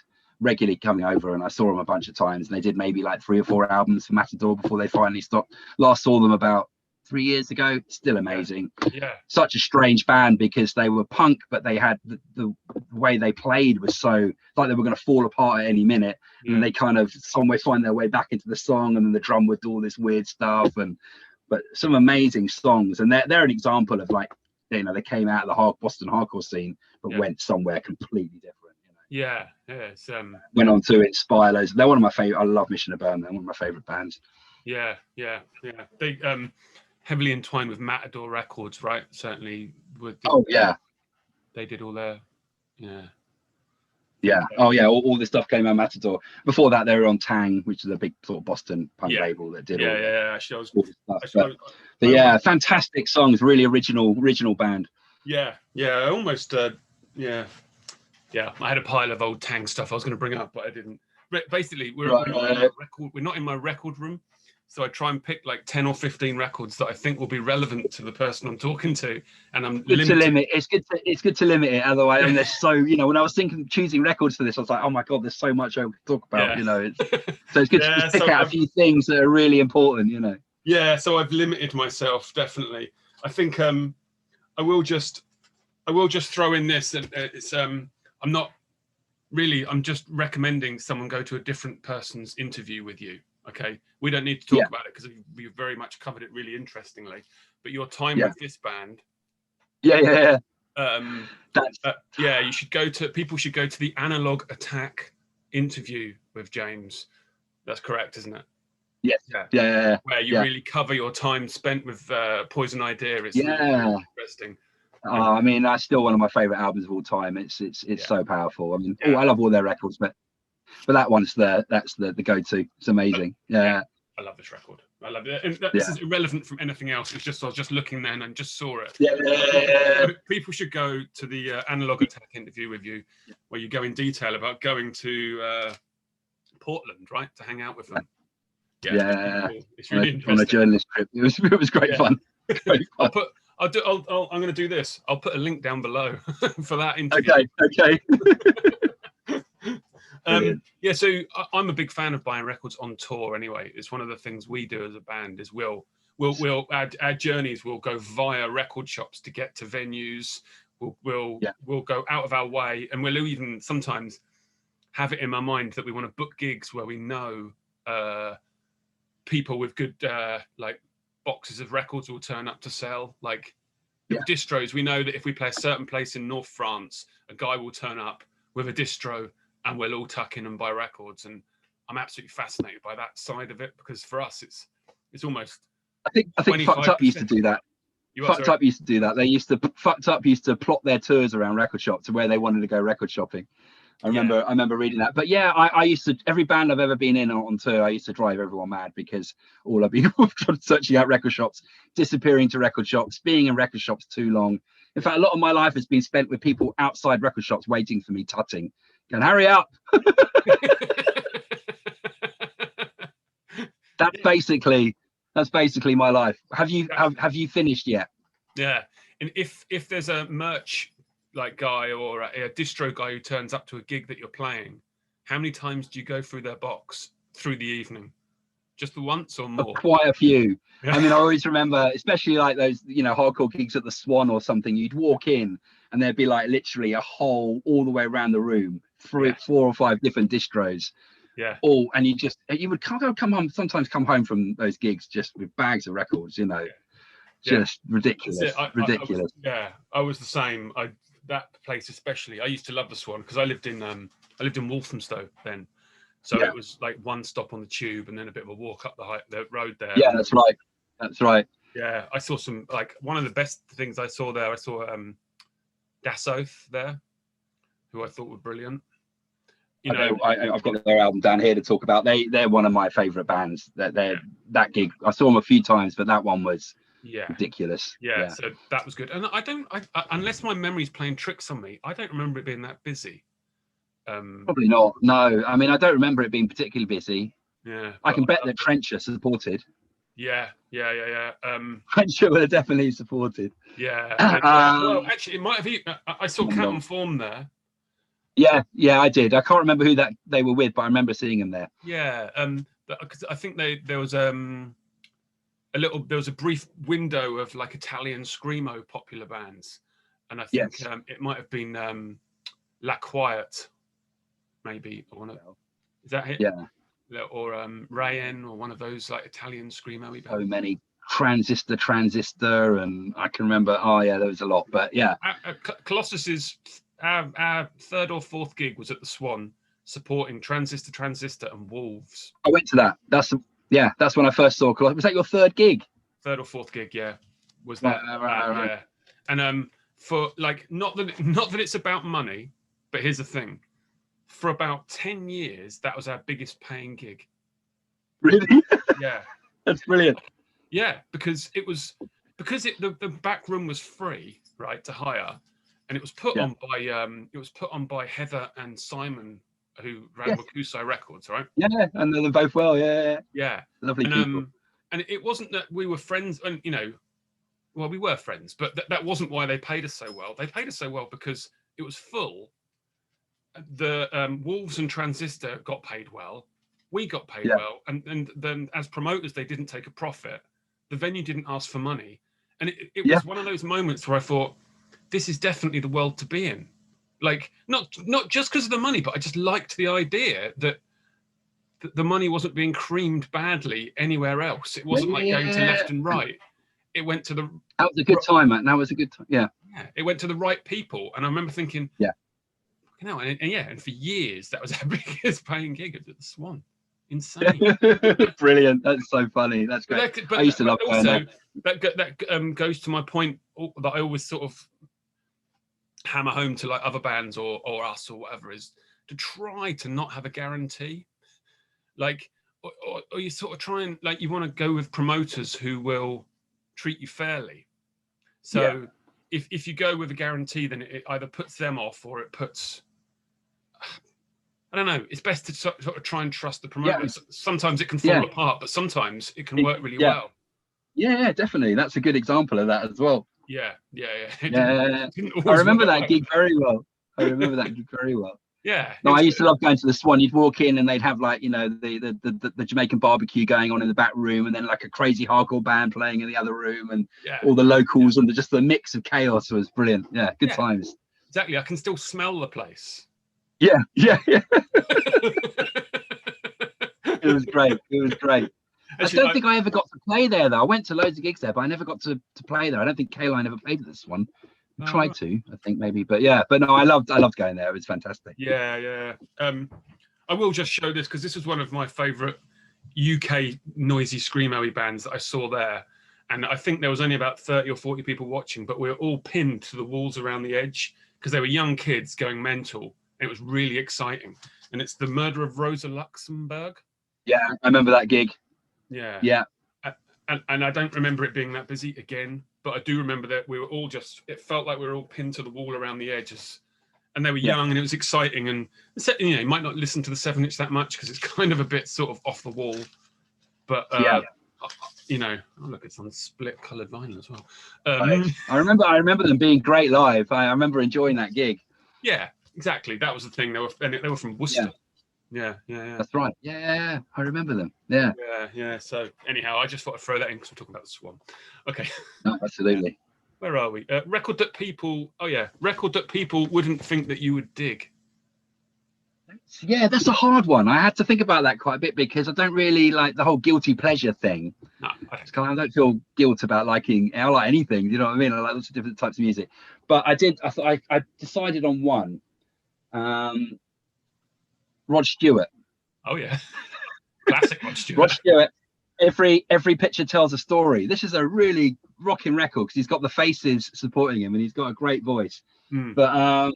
Speaker 2: regularly coming over, and I saw them a bunch of times, and they did maybe like 3 or 4 albums for Matador before they finally stopped. Last saw them about 3 years ago. Still amazing. Yeah. Such a strange band because they were punk, but they had the way they played was so like they were going to fall apart at any minute. Yeah. And they kind of some way find their way back into the song, and then the drum would do all this weird stuff, but some amazing songs. And they're an example of, like, you know, they came out of the Boston hardcore scene, but went somewhere completely different.
Speaker 1: Yeah, it's
Speaker 2: went on to inspire loads. They're one of my favorite. I love Mission of Burma. They're one of my favorite bands.
Speaker 1: Yeah. They heavily entwined with Matador Records, right? Certainly with they did all their
Speaker 2: all this stuff came out of Matador. Before that, they were on Tang, which is a big sort of Boston punk label that did fantastic songs, really original band.
Speaker 1: I almost I had a pile of old Tang stuff I was going to bring up, but I didn't. Basically, we're not in my record room, so I try and pick like 10 or 15 records that I think will be relevant to the person I'm talking to, and I'm
Speaker 2: good to limit. It's good to limit it. Otherwise, and there's so, you know, when I was choosing records for this, I was like, oh my god, there's so much I could talk about. You know, so it's good to just pick out a few things that are really important. You know.
Speaker 1: Yeah, so I've limited myself, definitely. I think I will just throw in this, and it's I'm just recommending someone go to a different person's interview with you. Okay, we don't need to talk about it because we very much covered it really interestingly. But your time with this band,
Speaker 2: you
Speaker 1: should people should go to the Analog Attack interview with James. That's correct, isn't it?
Speaker 2: Yes. Yeah.
Speaker 1: Where you really cover your time spent with Poison Idea. It's really interesting.
Speaker 2: I mean, that's still one of my favorite albums of all time. It's so powerful. I mean, I love all their records, but that one's that's the go-to. It's amazing. Yeah.
Speaker 1: I love this record. I love it. And this is irrelevant from anything else. It's just I was just looking then and just saw it.
Speaker 2: Yeah.
Speaker 1: People should go to the Analog Attack interview with you, where you go in detail about going to Portland, right, to hang out with them.
Speaker 2: Yeah.
Speaker 1: It's really interesting.
Speaker 2: On a journalist trip. It was great fun. Great fun.
Speaker 1: I'm going to do this. I'll put a link down below for that interview.
Speaker 2: Okay.
Speaker 1: So I'm a big fan of buying records on tour. Anyway, it's one of the things we do as a band. Is we'll our journeys will go via record shops to get to venues. We'll go out of our way, and we'll even sometimes have it in my mind that we want to book gigs where we know people with good like boxes of records will turn up to sell. Like little distros, we know that if we play a certain place in North France, a guy will turn up with a distro and we'll all tuck in and buy records. And I'm absolutely fascinated by that side of it, because for us it's almost
Speaker 2: I think Fucked Up used to do that. Fucked Up used to do that. Fucked Up used to plot their tours around record shops to where they wanted to go record shopping. I remember reading that. But yeah, I used to, every band I've ever been in on tour, I used to drive everyone mad, because all I've been searching out record shops, disappearing to record shops, being in record shops too long. In fact, a lot of my life has been spent with people outside record shops waiting for me, tutting, going, hurry up. That's basically my life. Have you finished yet?
Speaker 1: Yeah. And if there's a merch like guy or a distro guy who turns up to a gig that you're playing, how many times do you go through their box through the evening? Just the once or more?
Speaker 2: Quite a few. I mean, I always remember, especially like those, you know, hardcore gigs at the Swan or something, you'd walk in and there'd be like literally a hole all the way around the room, 4 or 5 different distros.
Speaker 1: Yeah.
Speaker 2: And you would come home, sometimes come home from those gigs just with bags of records, you know. Just ridiculous. Ridiculous.
Speaker 1: I was the same. That place especially, I used to love the Swan, because I lived in Walthamstow then, so it was like one stop on the tube and then a bit of a walk up the road there.
Speaker 2: Yeah, that's right.
Speaker 1: Yeah, I saw some, like, one of the best things I saw there. I saw Das Oath there, who I thought were brilliant. You know,
Speaker 2: I've got their album down here to talk about. They're one of my favorite bands. That gig, I saw them a few times, but that one was ridiculous.
Speaker 1: So that was good. And I unless my memory's playing tricks on me, I don't remember it being that busy.
Speaker 2: Probably not. No, I mean, I don't remember it being particularly busy. I can bet that Trencher supported. Trencher would have definitely supported.
Speaker 1: Well, actually, it might have. I saw Cat on Form there.
Speaker 2: Yeah, I did. I can't remember who that they were with, but I remember seeing them there.
Speaker 1: Because I think there was a brief window of like Italian screamo popular bands, and I think it might have been La Quiet, maybe. Is that it? Yeah. Or Rayen, or one of those like Italian screamo bands.
Speaker 2: So many. Transistor, and I can remember. There was a lot, but yeah.
Speaker 1: Colossus's our 3rd or 4th gig was at the Swan, supporting Transistor and Wolves.
Speaker 2: I went to that. That's when I first saw Colossus. Was that your 3rd gig?
Speaker 1: 3rd or 4th gig, yeah. Was that? Right. Yeah. And for like, not that it's about money, but here's the thing: for about 10 years, that was our biggest paying gig.
Speaker 2: Really?
Speaker 1: Yeah.
Speaker 2: That's brilliant.
Speaker 1: Yeah, because the back room was free, right, to hire, and it was put on by Heather and Simon, who ran Wakusai Records, right?
Speaker 2: Yeah, and they're both well. Yeah. Lovely people.
Speaker 1: And it wasn't that we were friends, and we were friends, but that wasn't why they paid us so well. They paid us so well because it was full. The Wolves and Transistor got paid well. We got paid well, and then as promoters, they didn't take a profit. The venue didn't ask for money, and it was one of those moments where I thought, this is definitely the world to be in. Like, not just because of the money, but I just liked the idea that the money wasn't being creamed badly anywhere else. It wasn't like going to left and right. It went to the.
Speaker 2: That was a good time, man. That was a good time. Yeah.
Speaker 1: It went to the right people, and I remember thinking, and for years that was our biggest paying gig at the Swan. Insane.
Speaker 2: Brilliant. That's so funny. That's great. But I used to love going there.
Speaker 1: That goes to my point that I always sort of hammer home to like other bands or us or whatever, is to try to not have a guarantee. Like, or you sort of try and, like, you want to go with promoters who will treat you fairly. So if you go with a guarantee, then it either puts them off or it puts, I don't know. It's best to sort of try and trust the promoters. Sometimes it can fall apart, but sometimes it can work really well. Yeah,
Speaker 2: definitely. That's a good example of that as well.
Speaker 1: Yeah.
Speaker 2: I remember that gig very well. Yeah. No, I used to love going to the Swan. You'd walk in and they'd have, like, the Jamaican barbecue going on in the back room, and then like a crazy hardcore band playing in the other room, and all the locals, and just the mix of chaos was brilliant. Yeah, good times.
Speaker 1: Exactly. I can still smell the place.
Speaker 2: Yeah. It was great.
Speaker 1: Actually,
Speaker 2: I don't think I ever got to play there though. I went to loads of gigs there, but I never got to play there. I don't think Kayline ever played at this one. I tried
Speaker 1: right.
Speaker 2: to, I think maybe, but no, I loved going there. It was fantastic.
Speaker 1: Yeah. I will just show this because this was one of my favourite UK noisy screamo bands that I saw there, and I think there was only about 30 or 40 people watching, but we were all pinned to the walls around the edge because they were young kids going mental, and it was really exciting. And it's The Murder of Rosa Luxemburg.
Speaker 2: Yeah, I remember that gig.
Speaker 1: Yeah. And I don't remember it being that busy again, but I do remember that we were all it felt like we were all pinned to the wall around the edges, and they were young and it was exciting. And you might not listen to the 7-inch that much because it's kind of a bit sort of off the wall, but look, it's on split coloured vinyl as well.
Speaker 2: I remember them being great live. I remember enjoying that gig.
Speaker 1: Yeah, exactly. That was the thing. They were from Worcester. Yeah.
Speaker 2: That's right. Yeah. I remember them. Yeah.
Speaker 1: So anyhow, I just thought I'd throw that in because we're talking about the Swan. Okay.
Speaker 2: No, absolutely.
Speaker 1: Where are we? Record that people wouldn't think that you would dig.
Speaker 2: Yeah, that's a hard one. I had to think about that quite a bit because I don't really like the whole guilty pleasure thing.
Speaker 1: No,
Speaker 2: I don't feel guilt about liking. I like anything. You know what I mean? I like lots of different types of music. But I decided on one. Rod Stewart.
Speaker 1: Oh yeah, classic Rod Stewart.
Speaker 2: Rod Stewart. Every picture tells a story. This is a really rocking record because he's got the Faces supporting him and he's got a great voice. But I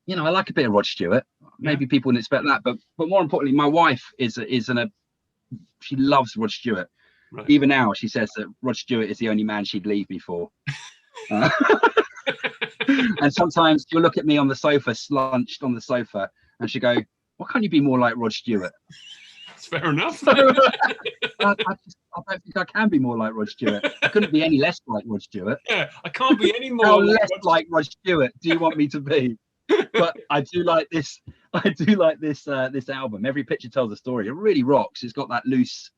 Speaker 2: like a bit of Rod Stewart. Maybe people wouldn't expect that, but more importantly, my wife she loves Rod Stewart. Right. Even now, she says that Rod Stewart is the only man she'd leave me for. And sometimes she'll look at me on the sofa, slunched on the sofa, and she'll go, "Why can't you be more like Rod Stewart?"
Speaker 1: That's fair enough.
Speaker 2: I don't think I can be more like Rod Stewart. I couldn't be any less like Rod Stewart.
Speaker 1: Yeah, I can't be any more.
Speaker 2: How less like Rod Stewart do you want me to be? But I do like this. This album. Every picture tells a story. It really rocks. It's got that loose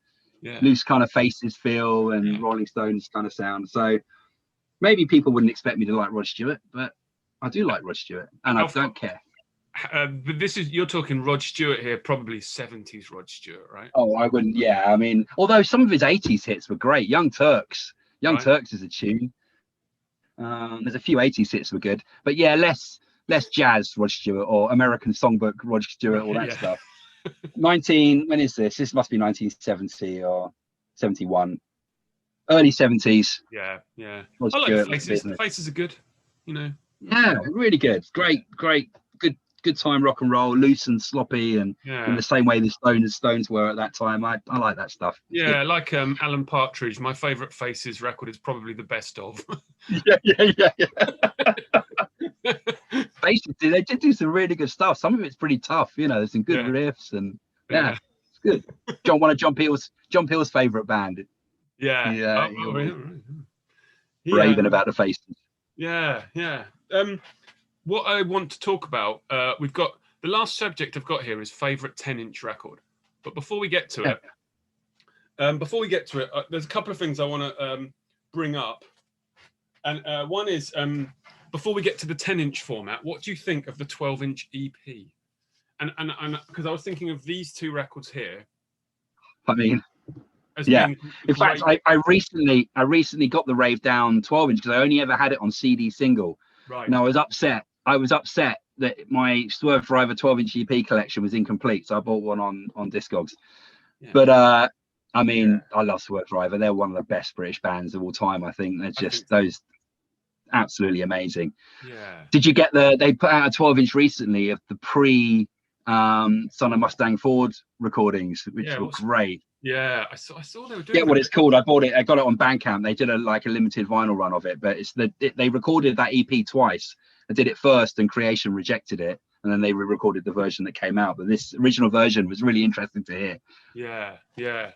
Speaker 2: kind of Faces feel and Rolling Stones kind of sound. So maybe people wouldn't expect me to like Rod Stewart, but I do like Rod Stewart, and I don't care.
Speaker 1: But you're talking Rod Stewart here, probably 70s Rod Stewart, right?
Speaker 2: Oh, I wouldn't. Yeah, I mean, although some of his 80s hits were great. Young Turks is a tune. There's a few 80s hits were good, but yeah, less jazz Rod Stewart or American Songbook Rod Stewart, all that stuff. When is this? This must be 1970 or 71, early 70s.
Speaker 1: Yeah.
Speaker 2: Rod
Speaker 1: I like
Speaker 2: Stewart,
Speaker 1: the Faces. The Faces are good,
Speaker 2: Yeah, really good. Great, good time rock and roll, loose and sloppy, and in the same way the Stones were at that time. I like that stuff.
Speaker 1: Yeah, like Alan Partridge. My favourite Faces record is probably the best of.
Speaker 2: Yeah. Faces, they did do some really good stuff. Some of it's pretty tough, there's some good riffs, and it's good. One of John Peel's favourite band. Raving about the Faces.
Speaker 1: Yeah. What I want to talk about, we've got the last subject I've got here is favourite 10-inch record. But before we get to it, there's a couple of things I want to bring up. And one is, before we get to the 10-inch format, what do you think of the 12-inch EP? And because I was thinking of these two records here.
Speaker 2: I mean, in fact, I recently got the Rave Down 12-inch because I only ever had it on CD single.
Speaker 1: Right.
Speaker 2: And I was upset that my Swerve Forever 12-inch EP collection was incomplete, so I bought one on Discogs. Yeah. But I love Swerve Forever. They're one of the best British bands of all time. I think they're just those absolutely amazing.
Speaker 1: Yeah.
Speaker 2: Did you get they put out a 12-inch recently of the pre Son of Mustang Ford recordings, which were great.
Speaker 1: Yeah, I saw they were doing.
Speaker 2: Yeah, what it's called. I bought it. I got it on Bandcamp. They did a limited vinyl run of it, but they recorded that EP twice. They did it first, and Creation rejected it, and then they re-recorded the version that came out. But this original version was really interesting to hear.
Speaker 1: Yeah. Well,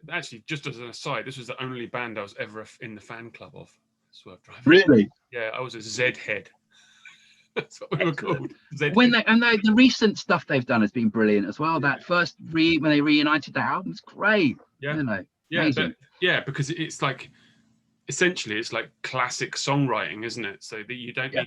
Speaker 1: actually, just as an aside, this was the only band I was ever in the fan club of. Swerve Driver.
Speaker 2: Really?
Speaker 1: Yeah, I was a Z head. That's what we were called.
Speaker 2: The recent stuff they've done has been brilliant as well. That first when they reunited, the album's great.
Speaker 1: Yeah, because it's like essentially it's like classic songwriting, isn't it? So that you don't
Speaker 2: Yeah.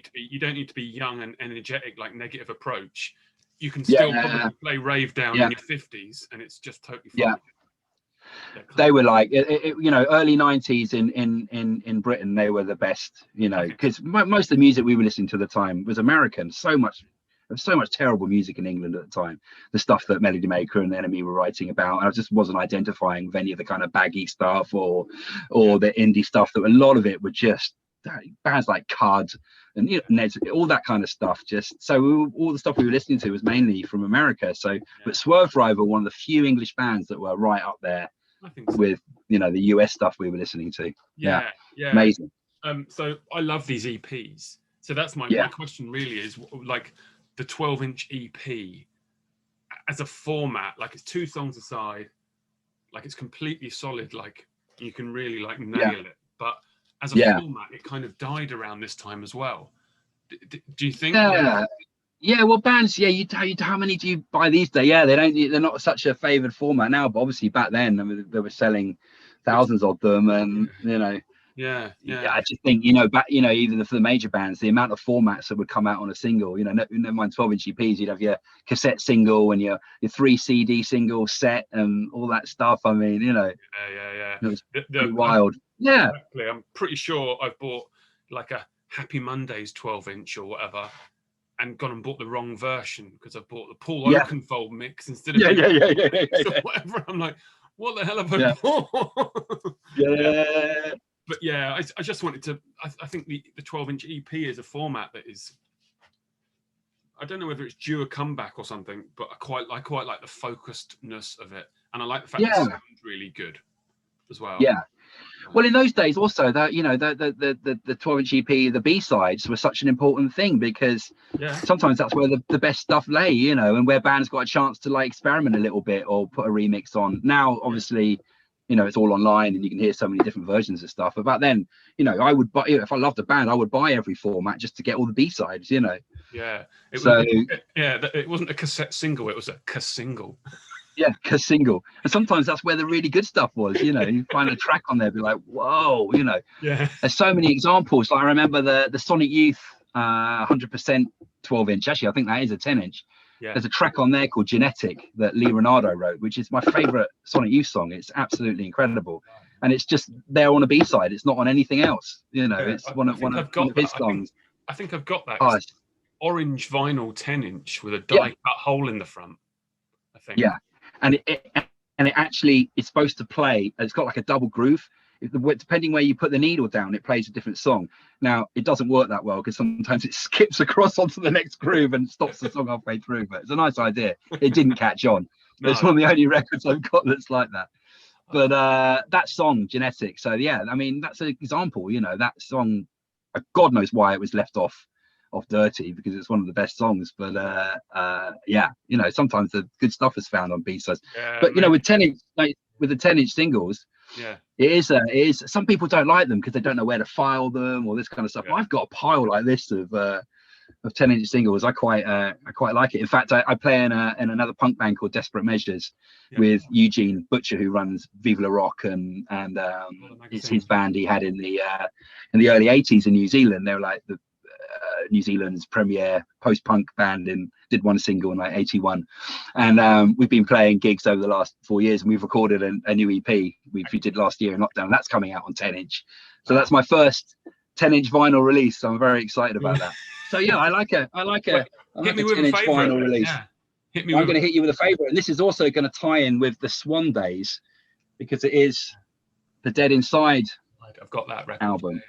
Speaker 1: need to be young and energetic like Negative Approach. You can
Speaker 2: Yeah.
Speaker 1: still probably play Rave Down
Speaker 2: Yeah.
Speaker 1: in your 50s and it's just totally
Speaker 2: Yeah.
Speaker 1: fine.
Speaker 2: They were like, you know, early 90s in Britain. They were the best, you know, because most of the music we were listening to at the time was American. So much terrible music in England at the time. The stuff that Melody Maker and the Enemy were writing about, and I just wasn't identifying with any of the kind of baggy stuff or the indie stuff. That a lot of it were just bands like Cud and, you know, Ned's, all that kind of stuff. Just so all the stuff we were listening to was mainly from America. So, but Swerve Drive were one of the few English bands that were right up there. I think so. With, you know, the US stuff we were listening to. Yeah. Amazing.
Speaker 1: So I love these EPs. So that's my question really is, like, the 12-inch EP as a format, like it's 2 songs aside, like it's completely solid, like you can really like nail it. But as a format, it kind of died around this time as well. Do you think?
Speaker 2: Yeah, well, bands, how many do you buy these days? Yeah, they're not such a favored format now, but obviously back then, I mean, they were selling thousands of them, and you know, I just think, you know, back, you know, even for the major bands, the amount of formats that would come out on a single, you know, never mind 12-inch EPs, you'd have your cassette single and your 3 CD single set and all that stuff. I mean, you know, it was pretty wild.
Speaker 1: Exactly. I'm pretty sure I've bought like a Happy Mondays 12-inch or whatever, and gone and bought the wrong version because I bought the Paul Oakenfold mix instead of or whatever. I'm like, what the hell have I bought? But yeah, I just wanted to. I think the 12-inch EP is a format that is. I don't know whether it's due a comeback or something, but I quite like the focusedness of it, and I like the fact that it sounds really good as well.
Speaker 2: Yeah. Well, in those days, also that, you know, the 12-inch EP, the B-sides were such an important thing, because sometimes that's where the best stuff lay, you know, and where bands got a chance to like experiment a little bit or put a remix on. Now, obviously, you know, it's all online and you can hear so many different versions of stuff. But back then, you know, I would buy, if I loved a band, I would buy every format just to get all the B-sides, you know.
Speaker 1: It wasn't a cassette single; it was a single.
Speaker 2: Single. And sometimes that's where the really good stuff was, you know. You find a track on there, be like, whoa, you know. There's so many examples. Like I remember the Sonic Youth 100% 12-inch. Actually, I think that is a 10-inch. There's a track on there called Genetic that Lee Renardo wrote, which is my favorite Sonic Youth song. It's absolutely incredible, and it's just there on a B-side. It's not on anything else, you know. It's one of his songs.
Speaker 1: I think I've got that. Orange vinyl 10-inch with a die-cut hole in the front, I think.
Speaker 2: And it actually is supposed to play. It's got like a double groove. Depending where you put the needle down, it plays a different song. Now, it doesn't work that well because sometimes it skips across onto the next groove and stops the song halfway through. But it's a nice idea. It didn't catch on. It's one of the only records I've got that's like that. But that song, Genetic. So yeah, I mean, that's an example. You know, that song. God knows why it was left off Dirty, because it's one of the best songs. But you know, sometimes the good stuff is found on B-sides. But you know, with 10-inch, like with the 10-inch singles, it is some people don't like them because they don't know where to file them or this kind of stuff. I've got a pile like this of 10-inch singles. I quite like it. In fact, I play in another punk band called Desperate Measures with Eugene Butcher, who runs Vive La Rock, and it's his band he had in the early 80s in New Zealand. They were like the New Zealand's premier post-punk band, and did one single in like 81, and we've been playing gigs over the last 4 years, and we've recorded a new EP we did last year in lockdown. That's coming out on 10-inch, so that's my first 10-inch vinyl release, so I'm very excited about that. So yeah, I like a 10-inch vinyl release. I'm going to hit you with a favorite, and this is also going to tie in with the Swan Days, because it is the Dead Inside
Speaker 1: I've got that record
Speaker 2: album.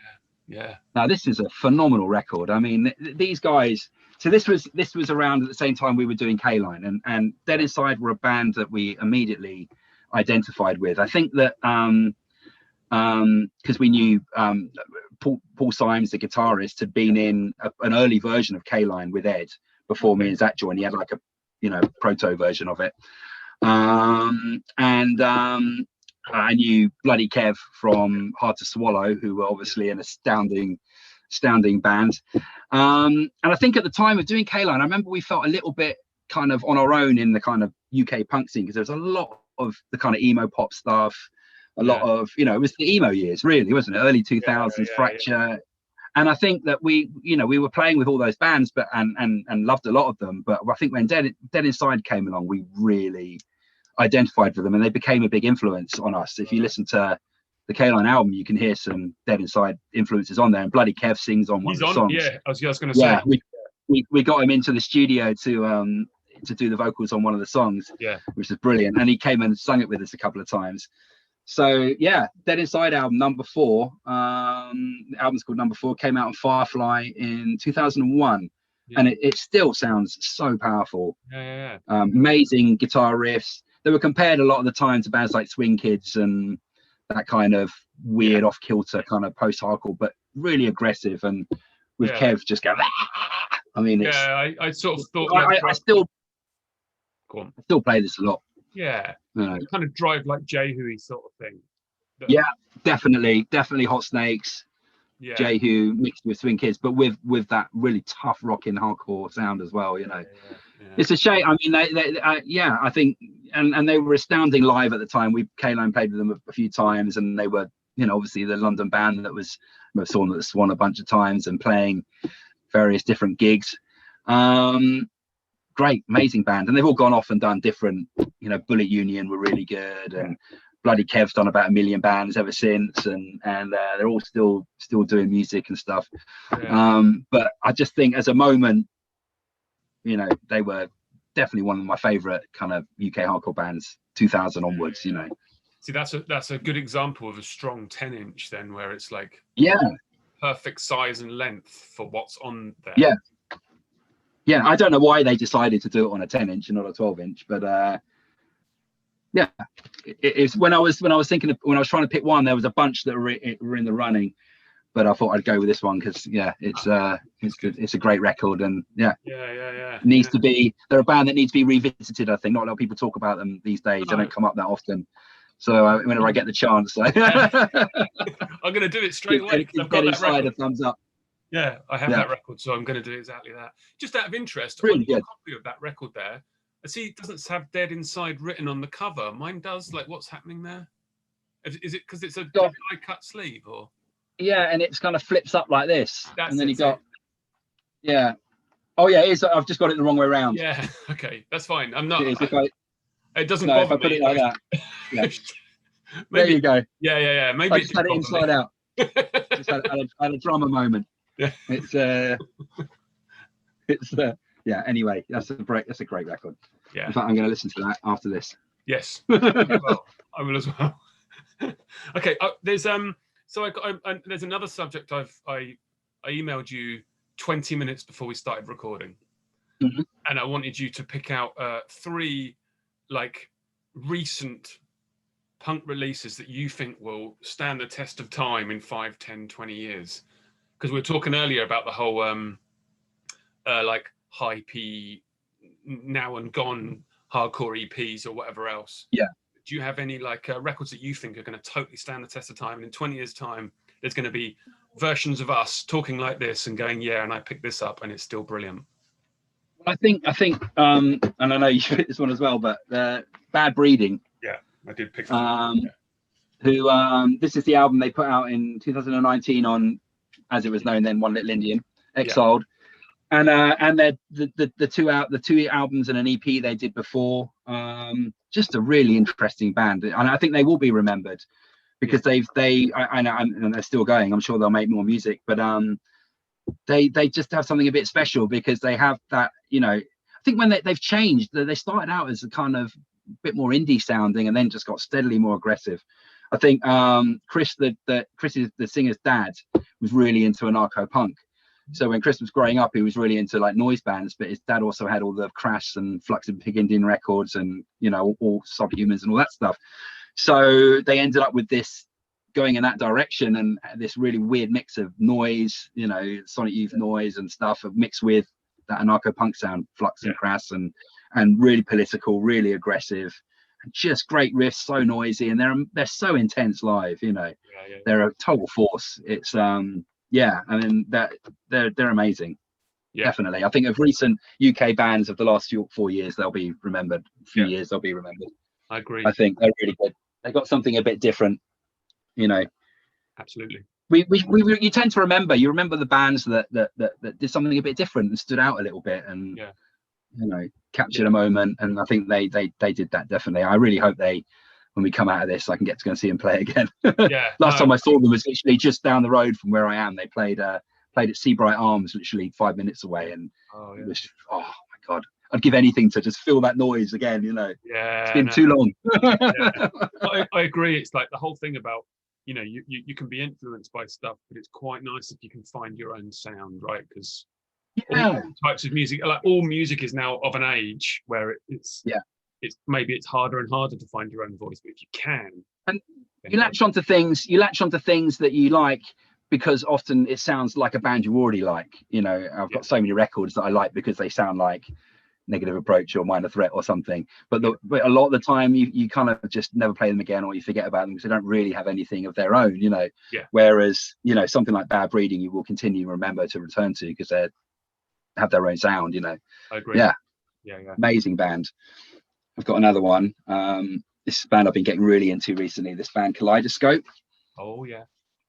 Speaker 2: Now this is a phenomenal record. I mean, these guys, so this was around at the same time we were doing K-Line, and Dead Inside were a band that we immediately identified with. I think that because we knew Paul Symes, the guitarist, had been in an early version of K-Line with Ed before me and Zach joined. He had like a, you know, proto version of it, I knew Bloody Kev from Hard to Swallow, who were obviously an astounding band. And I think at the time of doing K-Line, I remember we felt a little bit kind of on our own in the kind of UK punk scene, because there was a lot of the kind of emo pop stuff, a lot of, you know, it was the emo years, really, wasn't it? Early 2000s, Fracture. And I think that we were playing with all those bands, but and loved a lot of them. But I think when Dead Inside came along, we really identified with them, and they became a big influence on us. If you listen to the K-Line album, you can hear some Dead Inside influences on there, and Bloody Kev sings on one of the songs.
Speaker 1: Yeah, I was going to say.
Speaker 2: We got him into the studio to do the vocals on one of the songs, which is brilliant, and he came and sung it with us a couple of times. So yeah, Dead Inside album number 4, the album's called Number 4, came out on Firefly in 2001, and it still sounds so powerful. Amazing guitar riffs. They were compared a lot of the time to bands like Swing Kids and that kind of weird off-kilter kind of post-hardcore, but really aggressive, and with Kev just going, I mean, it's,
Speaker 1: I sort of thought
Speaker 2: I still play this a lot.
Speaker 1: Kind of drive like Jehu sort of thing.
Speaker 2: Definitely Hot Snakes, Jehu mixed with Swing Kids, but with that really tough rocking hardcore sound as well, you know. It's a shame. I mean, they I think, and they were astounding live at the time. K-Line played with them a few times, and they were, you know, obviously the London band that was saw them at the Swan a bunch of times and playing various different gigs. Great, amazing band, and they've all gone off and done different, you know, Bullet Union were really good, and Bloody Kev's done about 1 million bands ever since, and they're all still doing music and stuff. But I just think as a moment, you know, they were definitely one of my favorite kind of UK hardcore bands 2000 onwards, you know.
Speaker 1: See, that's a good example of a strong 10-inch then, where it's like perfect size and length for what's on there.
Speaker 2: I don't know why they decided to do it on a 10-inch and not a 12-inch, but it's when I was thinking when I was trying to pick one, there was a bunch that were in the running, but I thought I'd go with this one because it's good. It's a great record, and needs to be. They're a band that needs to be revisited. I think not a lot of people talk about them these days. They don't come up that often. So whenever I get the chance, I'm
Speaker 1: going to do it straight away. I've got that record.
Speaker 2: A thumbs up.
Speaker 1: Yeah, I have that record, so I'm going to do exactly that. Just out of interest, on your copy of that record there, I see it doesn't have Dead Inside written on the cover. Mine does. Like, what's happening there? Is it because it's a die-cut sleeve, or? Yeah, and it's kind of flips up like this, and then you got. Yeah. Oh yeah, it is. I've just got it the wrong way around. Yeah. Okay, that's fine. I'm not. It doesn't bother me. If I put it like that. Yeah. Maybe, there you go. Yeah. Maybe I just had it inside out. Just had a drama moment. Yeah. Anyway, that's a great record. Yeah. In fact, I'm going to listen to that after this. Yes. I will as well. Okay. There's there's another subject I emailed you 20 minutes before we started recording, and I wanted you to pick out 3 like recent punk releases that you think will stand the test of time in 5, 10, 20 years. Because we were talking earlier about the whole like hypey, now and gone hardcore EPs or whatever else. Yeah. Do you have any like records that you think are going to totally stand the test of time? And in 20 years' time, there's going to be versions of us talking like this and going, and I picked this up and it's still brilliant. I think, and I know you picked this one as well, but Bad Breeding. Yeah, I did pick that. Who this is the album they put out in 2019 on, as it was known then, One Little Indian, Exiled. And the two albums and an EP they did before, just a really interesting band, and I think they will be remembered because I know, and they're still going. I'm sure they'll make more music, but they just have something a bit special because they have that, you know. I think when they've changed, they started out as a kind of bit more indie sounding, and then just got steadily more aggressive. I think Chris, the singer's dad, was really into anarcho punk. So when Chris was growing up, he was really into like noise bands, but his dad also had all the Crash and Flux and Pig Indian records and, you know, all Subhumans and all that stuff. So they ended up with this going in that direction, and this really weird mix of noise, you know, Sonic Youth noise and stuff mixed with that anarcho punk sound, Flux and Crash, and really political, really aggressive, and just great riffs, so noisy, and they're so intense live, you know. They're a total force. It's I mean, they're amazing. Definitely. I think of recent UK bands of the last 4 years, they'll be remembered. Few years they'll be remembered. I agree. I think they're really good.
Speaker 2: They got something a bit different, you know.
Speaker 1: Absolutely.
Speaker 2: You tend to remember the bands that did something a bit different and stood out a little bit, and you know, captured a moment. And I think they did that, definitely. I really hope when we come out of this, I can get to go and see them play again. Last time I saw them was literally just down the road from where I am. They played at Seabright Arms, literally 5 minutes away, and it was, oh my God, I'd give anything to just feel that noise again, you know. It's been too long.
Speaker 1: I agree. It's like the whole thing about, you know, you can be influenced by stuff, but it's quite nice if you can find your own sound, right? Because all types of music, like all music is now of an age where it's maybe it's harder and harder to find your own voice, but if you can,
Speaker 2: and you latch onto things that you like, because often it sounds like a band you already like. You know, I've got so many records that I like because they sound like Negative Approach or Minor Threat or something, but a lot of the time you kind of just never play them again, or you forget about them because they don't really have anything of their own, you know. Whereas, you know, something like Bad Breeding you will continue to remember to return to because they have their own sound, you know.
Speaker 1: I agree.
Speaker 2: Yeah. Amazing band. I've got another one. This band I've been getting really into recently, this band Kaleidoscope.
Speaker 1: Oh yeah.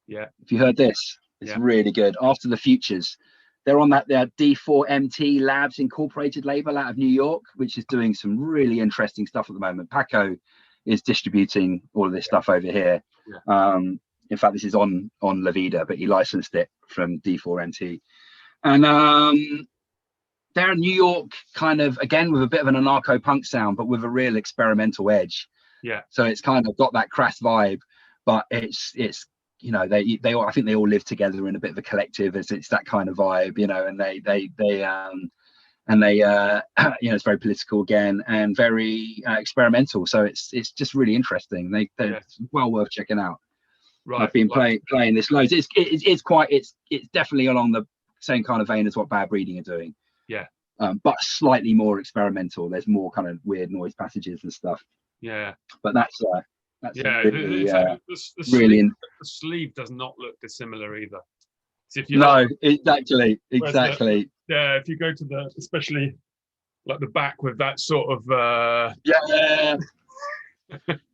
Speaker 2: If you heard this, it's really good. After the Futures. They're on that their D4MT Labs Incorporated label out of New York, which is doing some really interesting stuff at the moment. Paco is distributing all of this stuff over here. In fact, this is on La Vida, but he licensed it from D4MT. And they're in New York, kind of, again, with a bit of an anarcho punk sound, but with a real experimental edge. So it's kind of got that crass vibe, but it's you know, they all, I think they all live together in a bit of a collective. It's that kind of vibe, you know, and they you know, it's very political again and very experimental. So it's just really interesting. They're well worth checking out. I've been playing this loads. It's definitely along the same kind of vein as what Bad Breeding are doing. But slightly more experimental. There's more kind of weird noise passages and stuff. But that's really,
Speaker 1: the sleeve does not look dissimilar either. So if you
Speaker 2: exactly.
Speaker 1: If you go to especially like the back with that sort of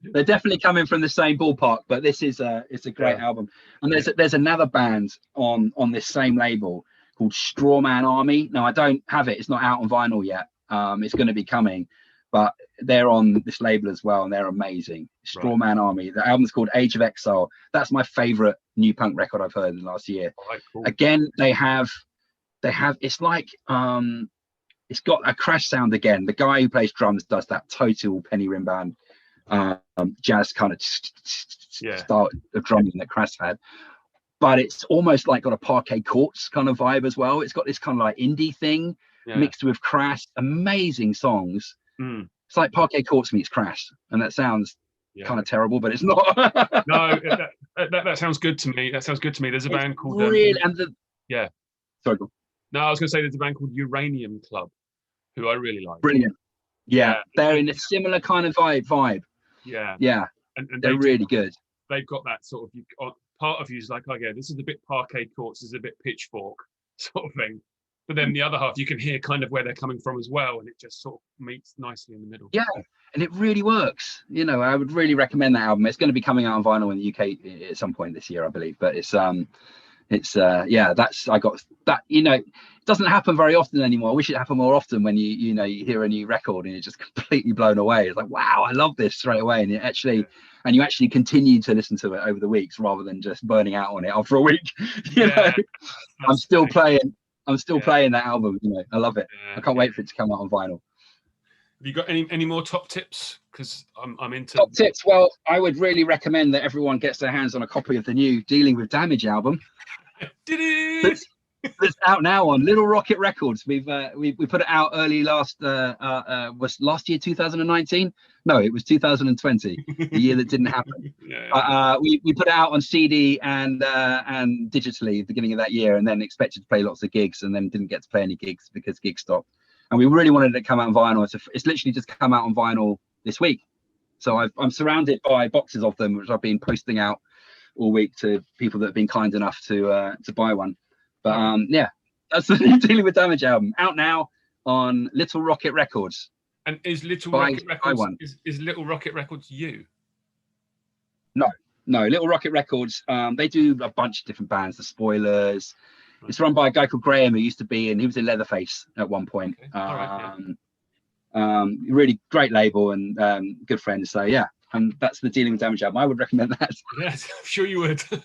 Speaker 2: they're definitely coming from the same ballpark, but this is it's a great album. And there's another band on this same label called Strawman Army. Now I don't have it, it's not out on vinyl yet. It's going to be coming, but they're on this label as well, and they're amazing. Strawman Army. The album's called Age of Exile. That's my favorite new punk record I've heard in the last year. Cool. Again, they have it's like it's got a crash sound again. The guy who plays drums does that total Penny Rim band jazz kind of start of drumming that Crash had, but it's almost like got a Parquet Courts kind of vibe as well. It's got this kind of like indie thing mixed with Crash. Amazing songs. It's like Parquet Courts meets Crash, and that sounds kind of terrible, but it's not.
Speaker 1: No, that sounds good to me. There's a band called
Speaker 2: sorry,
Speaker 1: no, I was going to say there's a band called Uranium Club, who I really like.
Speaker 2: Brilliant. They're in a similar kind of vibe. And they're really good.
Speaker 1: They've got that sort of, part of you is like, this is a bit Parquet Courts, this is a bit Pitchfork sort of thing. But then the other half, you can hear kind of where they're coming from as well, and it just sort of meets nicely in the middle.
Speaker 2: And it really works. You know, I would really recommend that album. It's going to be coming out on vinyl in the UK at some point this year, I believe. But I got that. You know, it doesn't happen very often anymore. I wish it happened more often when you hear a new record and you're just completely blown away. It's like, wow, I love this straight away, and you actually continue to listen to it over the weeks rather than just burning out on it after a week. You know, I'm still playing that album. You know, I love it. I can't wait for it to come out on vinyl.
Speaker 1: Have you got any more top tips? Because I'm into
Speaker 2: top tips. Well, I would really recommend that everyone gets their hands on a copy of the new Dealing with Damage album. It's out now on Little Rocket Records. We put it out early was last year 2019? No, it was 2020, the year that didn't happen. We put it out on CD and digitally at the beginning of that year, and then expected to play lots of gigs, and then didn't get to play any gigs because gigs stopped. And we really wanted it to come out on vinyl. It's literally just come out on vinyl this week. So I'm surrounded by boxes of them, which I've been posting out all week to people that have been kind enough to buy one. But that's the new Dealing with Damage album, out now on Little Rocket Records.
Speaker 1: And is Little Rocket Records is Little Rocket Records you?
Speaker 2: No, Little Rocket Records. They do a bunch of different bands. The Spoilers.
Speaker 1: Right.
Speaker 2: It's run by a guy called Graham, who used to be he was in Leatherface at one point.
Speaker 1: Okay. All right,
Speaker 2: Really great label and good friends. So yeah, and that's the Dealing with Damage album. I would recommend that.
Speaker 1: Yes, I'm sure you would.
Speaker 2: Yeah,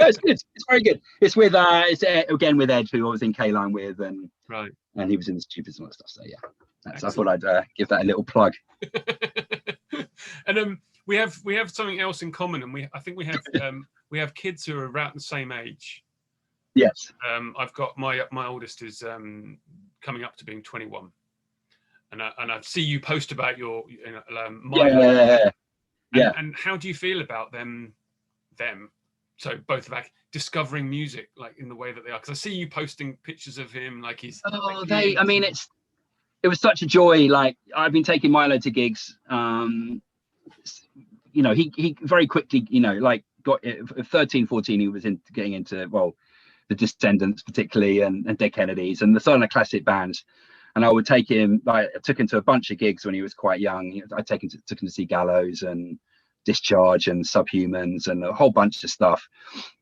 Speaker 2: it's good. It's very good. It's with again with Ed, who I was in K-Line with, and
Speaker 1: Right.
Speaker 2: and he was in the Stupids and all that stuff. So yeah, I thought I'd give that a little plug.
Speaker 1: And we have something else in common, and I think we have kids who are around the same age.
Speaker 2: Yes.
Speaker 1: I've got my oldest is coming up to being 21, and I see you post about your Milo.
Speaker 2: Yeah.
Speaker 1: And how do you feel about them? So both of us discovering music like in the way that they are, because I see you posting pictures of him like he's.
Speaker 2: I mean, it was such a joy. Like, I've been taking Milo to gigs. You know, he very quickly, you know, like got 13, 14, he was getting into, well, the Descendants particularly, and Dead Kennedys and the sort of classic bands. And I would take him, like, I took him to a bunch of gigs when he was quite young. I took him to see Gallows and Discharge and Subhumans and a whole bunch of stuff.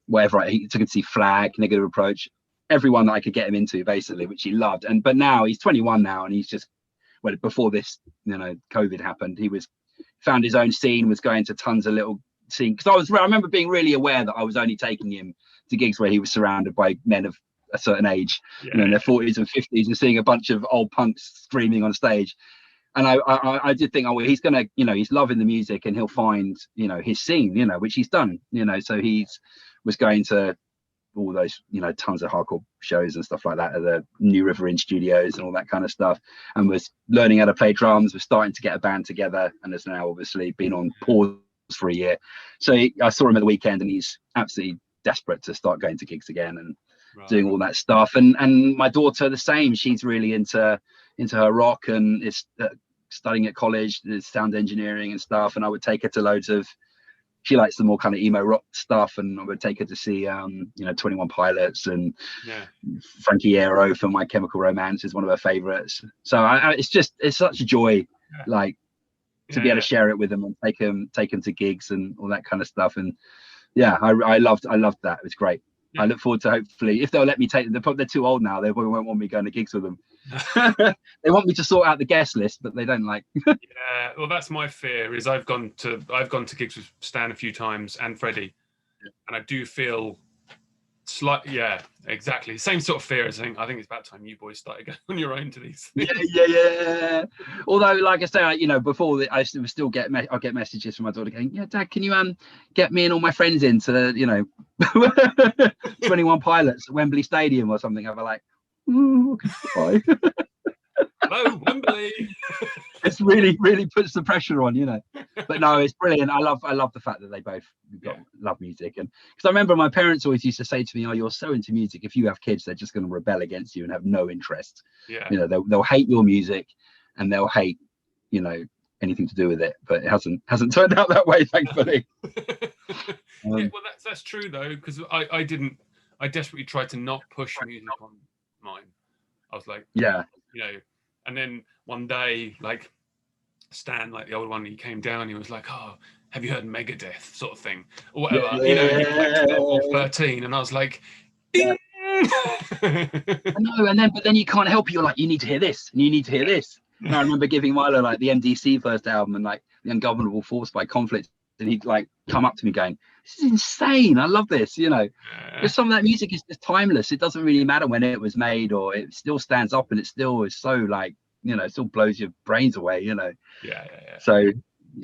Speaker 2: Whatever, he took him to see Flag, Negative Approach, everyone that I could get him into, basically, which he loved. But now he's 21 now, and he's just, well, before this, you know, COVID happened, he found his own scene, was going to tons of little scene. Because I remember being really aware that I was only taking him to gigs where he was surrounded by men of a certain age, you know, in their 40s and 50s, and seeing a bunch of old punks screaming on stage. And I did think, oh, well, he's gonna, you know, he's loving the music and he'll find, you know, his scene, you know, which he's done, you know. So was going to all those, you know, tons of hardcore shows and stuff like that at the New River Inn studios and all that kind of stuff, and was learning how to play drums, was starting to get a band together, and has now obviously been on pause for a year. So I saw him at the weekend, and he's absolutely desperate to start going to gigs again and doing all that stuff. And my daughter the same. She's really into her rock and is studying at college, sound engineering and stuff. And I would take her to loads of, she likes the more kind of emo rock stuff, and I would take her to see you know, 21 Pilots and Frankie Aero from My Chemical Romance is one of her favorites. So it's such a joy, like, to be able to share it with them and take them to gigs and all that kind of stuff. And yeah, I loved that. It was great. I look forward to, hopefully, if they'll let me take them. They're too old now. They probably won't want me going to gigs with them. They want me to sort out the guest list, but they don't like.
Speaker 1: Yeah, well, that's my fear. Is I've gone to gigs with Stan a few times and Freddie, and I do feel exactly same sort of fear as I think it's about time you boys started going on your own to these things.
Speaker 2: Yeah. Although, like I say, you know, before I still get messages from my daughter going, yeah, Dad, can you get me and all my friends into, you know, 21 Pilots at Wembley Stadium or something? I'm like, ooh, okay.
Speaker 1: Hello, Wembley.
Speaker 2: It's really puts the pressure on, you know. But no, it's brilliant. I love the fact that they both love music. And because I remember my parents always used to say to me, oh, you're so into music, if you have kids, they're just going to rebel against you and have no interest. You know, they'll hate your music and they'll hate, you know, anything to do with it. But it hasn't turned out that way, thankfully.
Speaker 1: Well, that's true though, because I desperately tried to not push music on mine. I was like, you know. And then one day, like, Stan, like the old one, he came down, he was like, oh, have you heard Megadeth, sort of thing, or whatever, you know, he was like 12 or 13, and I was like, I
Speaker 2: know, but then you can't help it, you're like, you need to hear this, and you need to hear this. And I remember giving Milo, like, the MDC first album, and, like, The Ungovernable Force by Conflict, and he'd, like, come up to me going, this is insane, I love this, you know, because some of that music is just timeless. It doesn't really matter when it was made, or it still stands up, and it still is so, like, you know, it still blows your brains away, you know. So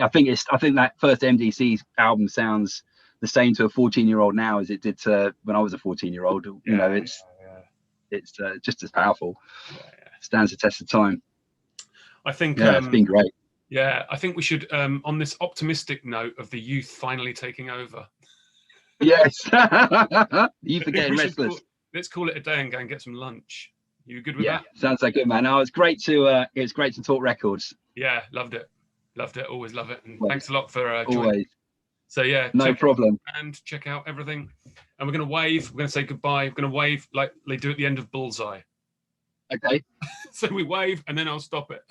Speaker 2: I think that first MDC album sounds the same to a 14-year-old now as it did to when I was a 14-year-old. You know, it's just as powerful. Stands the test of time.
Speaker 1: I think
Speaker 2: it's been great.
Speaker 1: Yeah, I think we should, on this optimistic note of the youth finally taking over.
Speaker 2: Yes. Youth are getting restless.
Speaker 1: Let's call it a day and go and get some lunch. You good with that?
Speaker 2: Sounds like good, man. Oh, it's great to talk records.
Speaker 1: Yeah, loved it. Always love it. And thanks a lot for joining.
Speaker 2: Always.
Speaker 1: So yeah,
Speaker 2: no problem.
Speaker 1: And check out everything. And we're gonna wave. We're gonna say goodbye. We're gonna wave like they do at the end of Bullseye.
Speaker 2: Okay.
Speaker 1: So we wave, and then I'll stop it.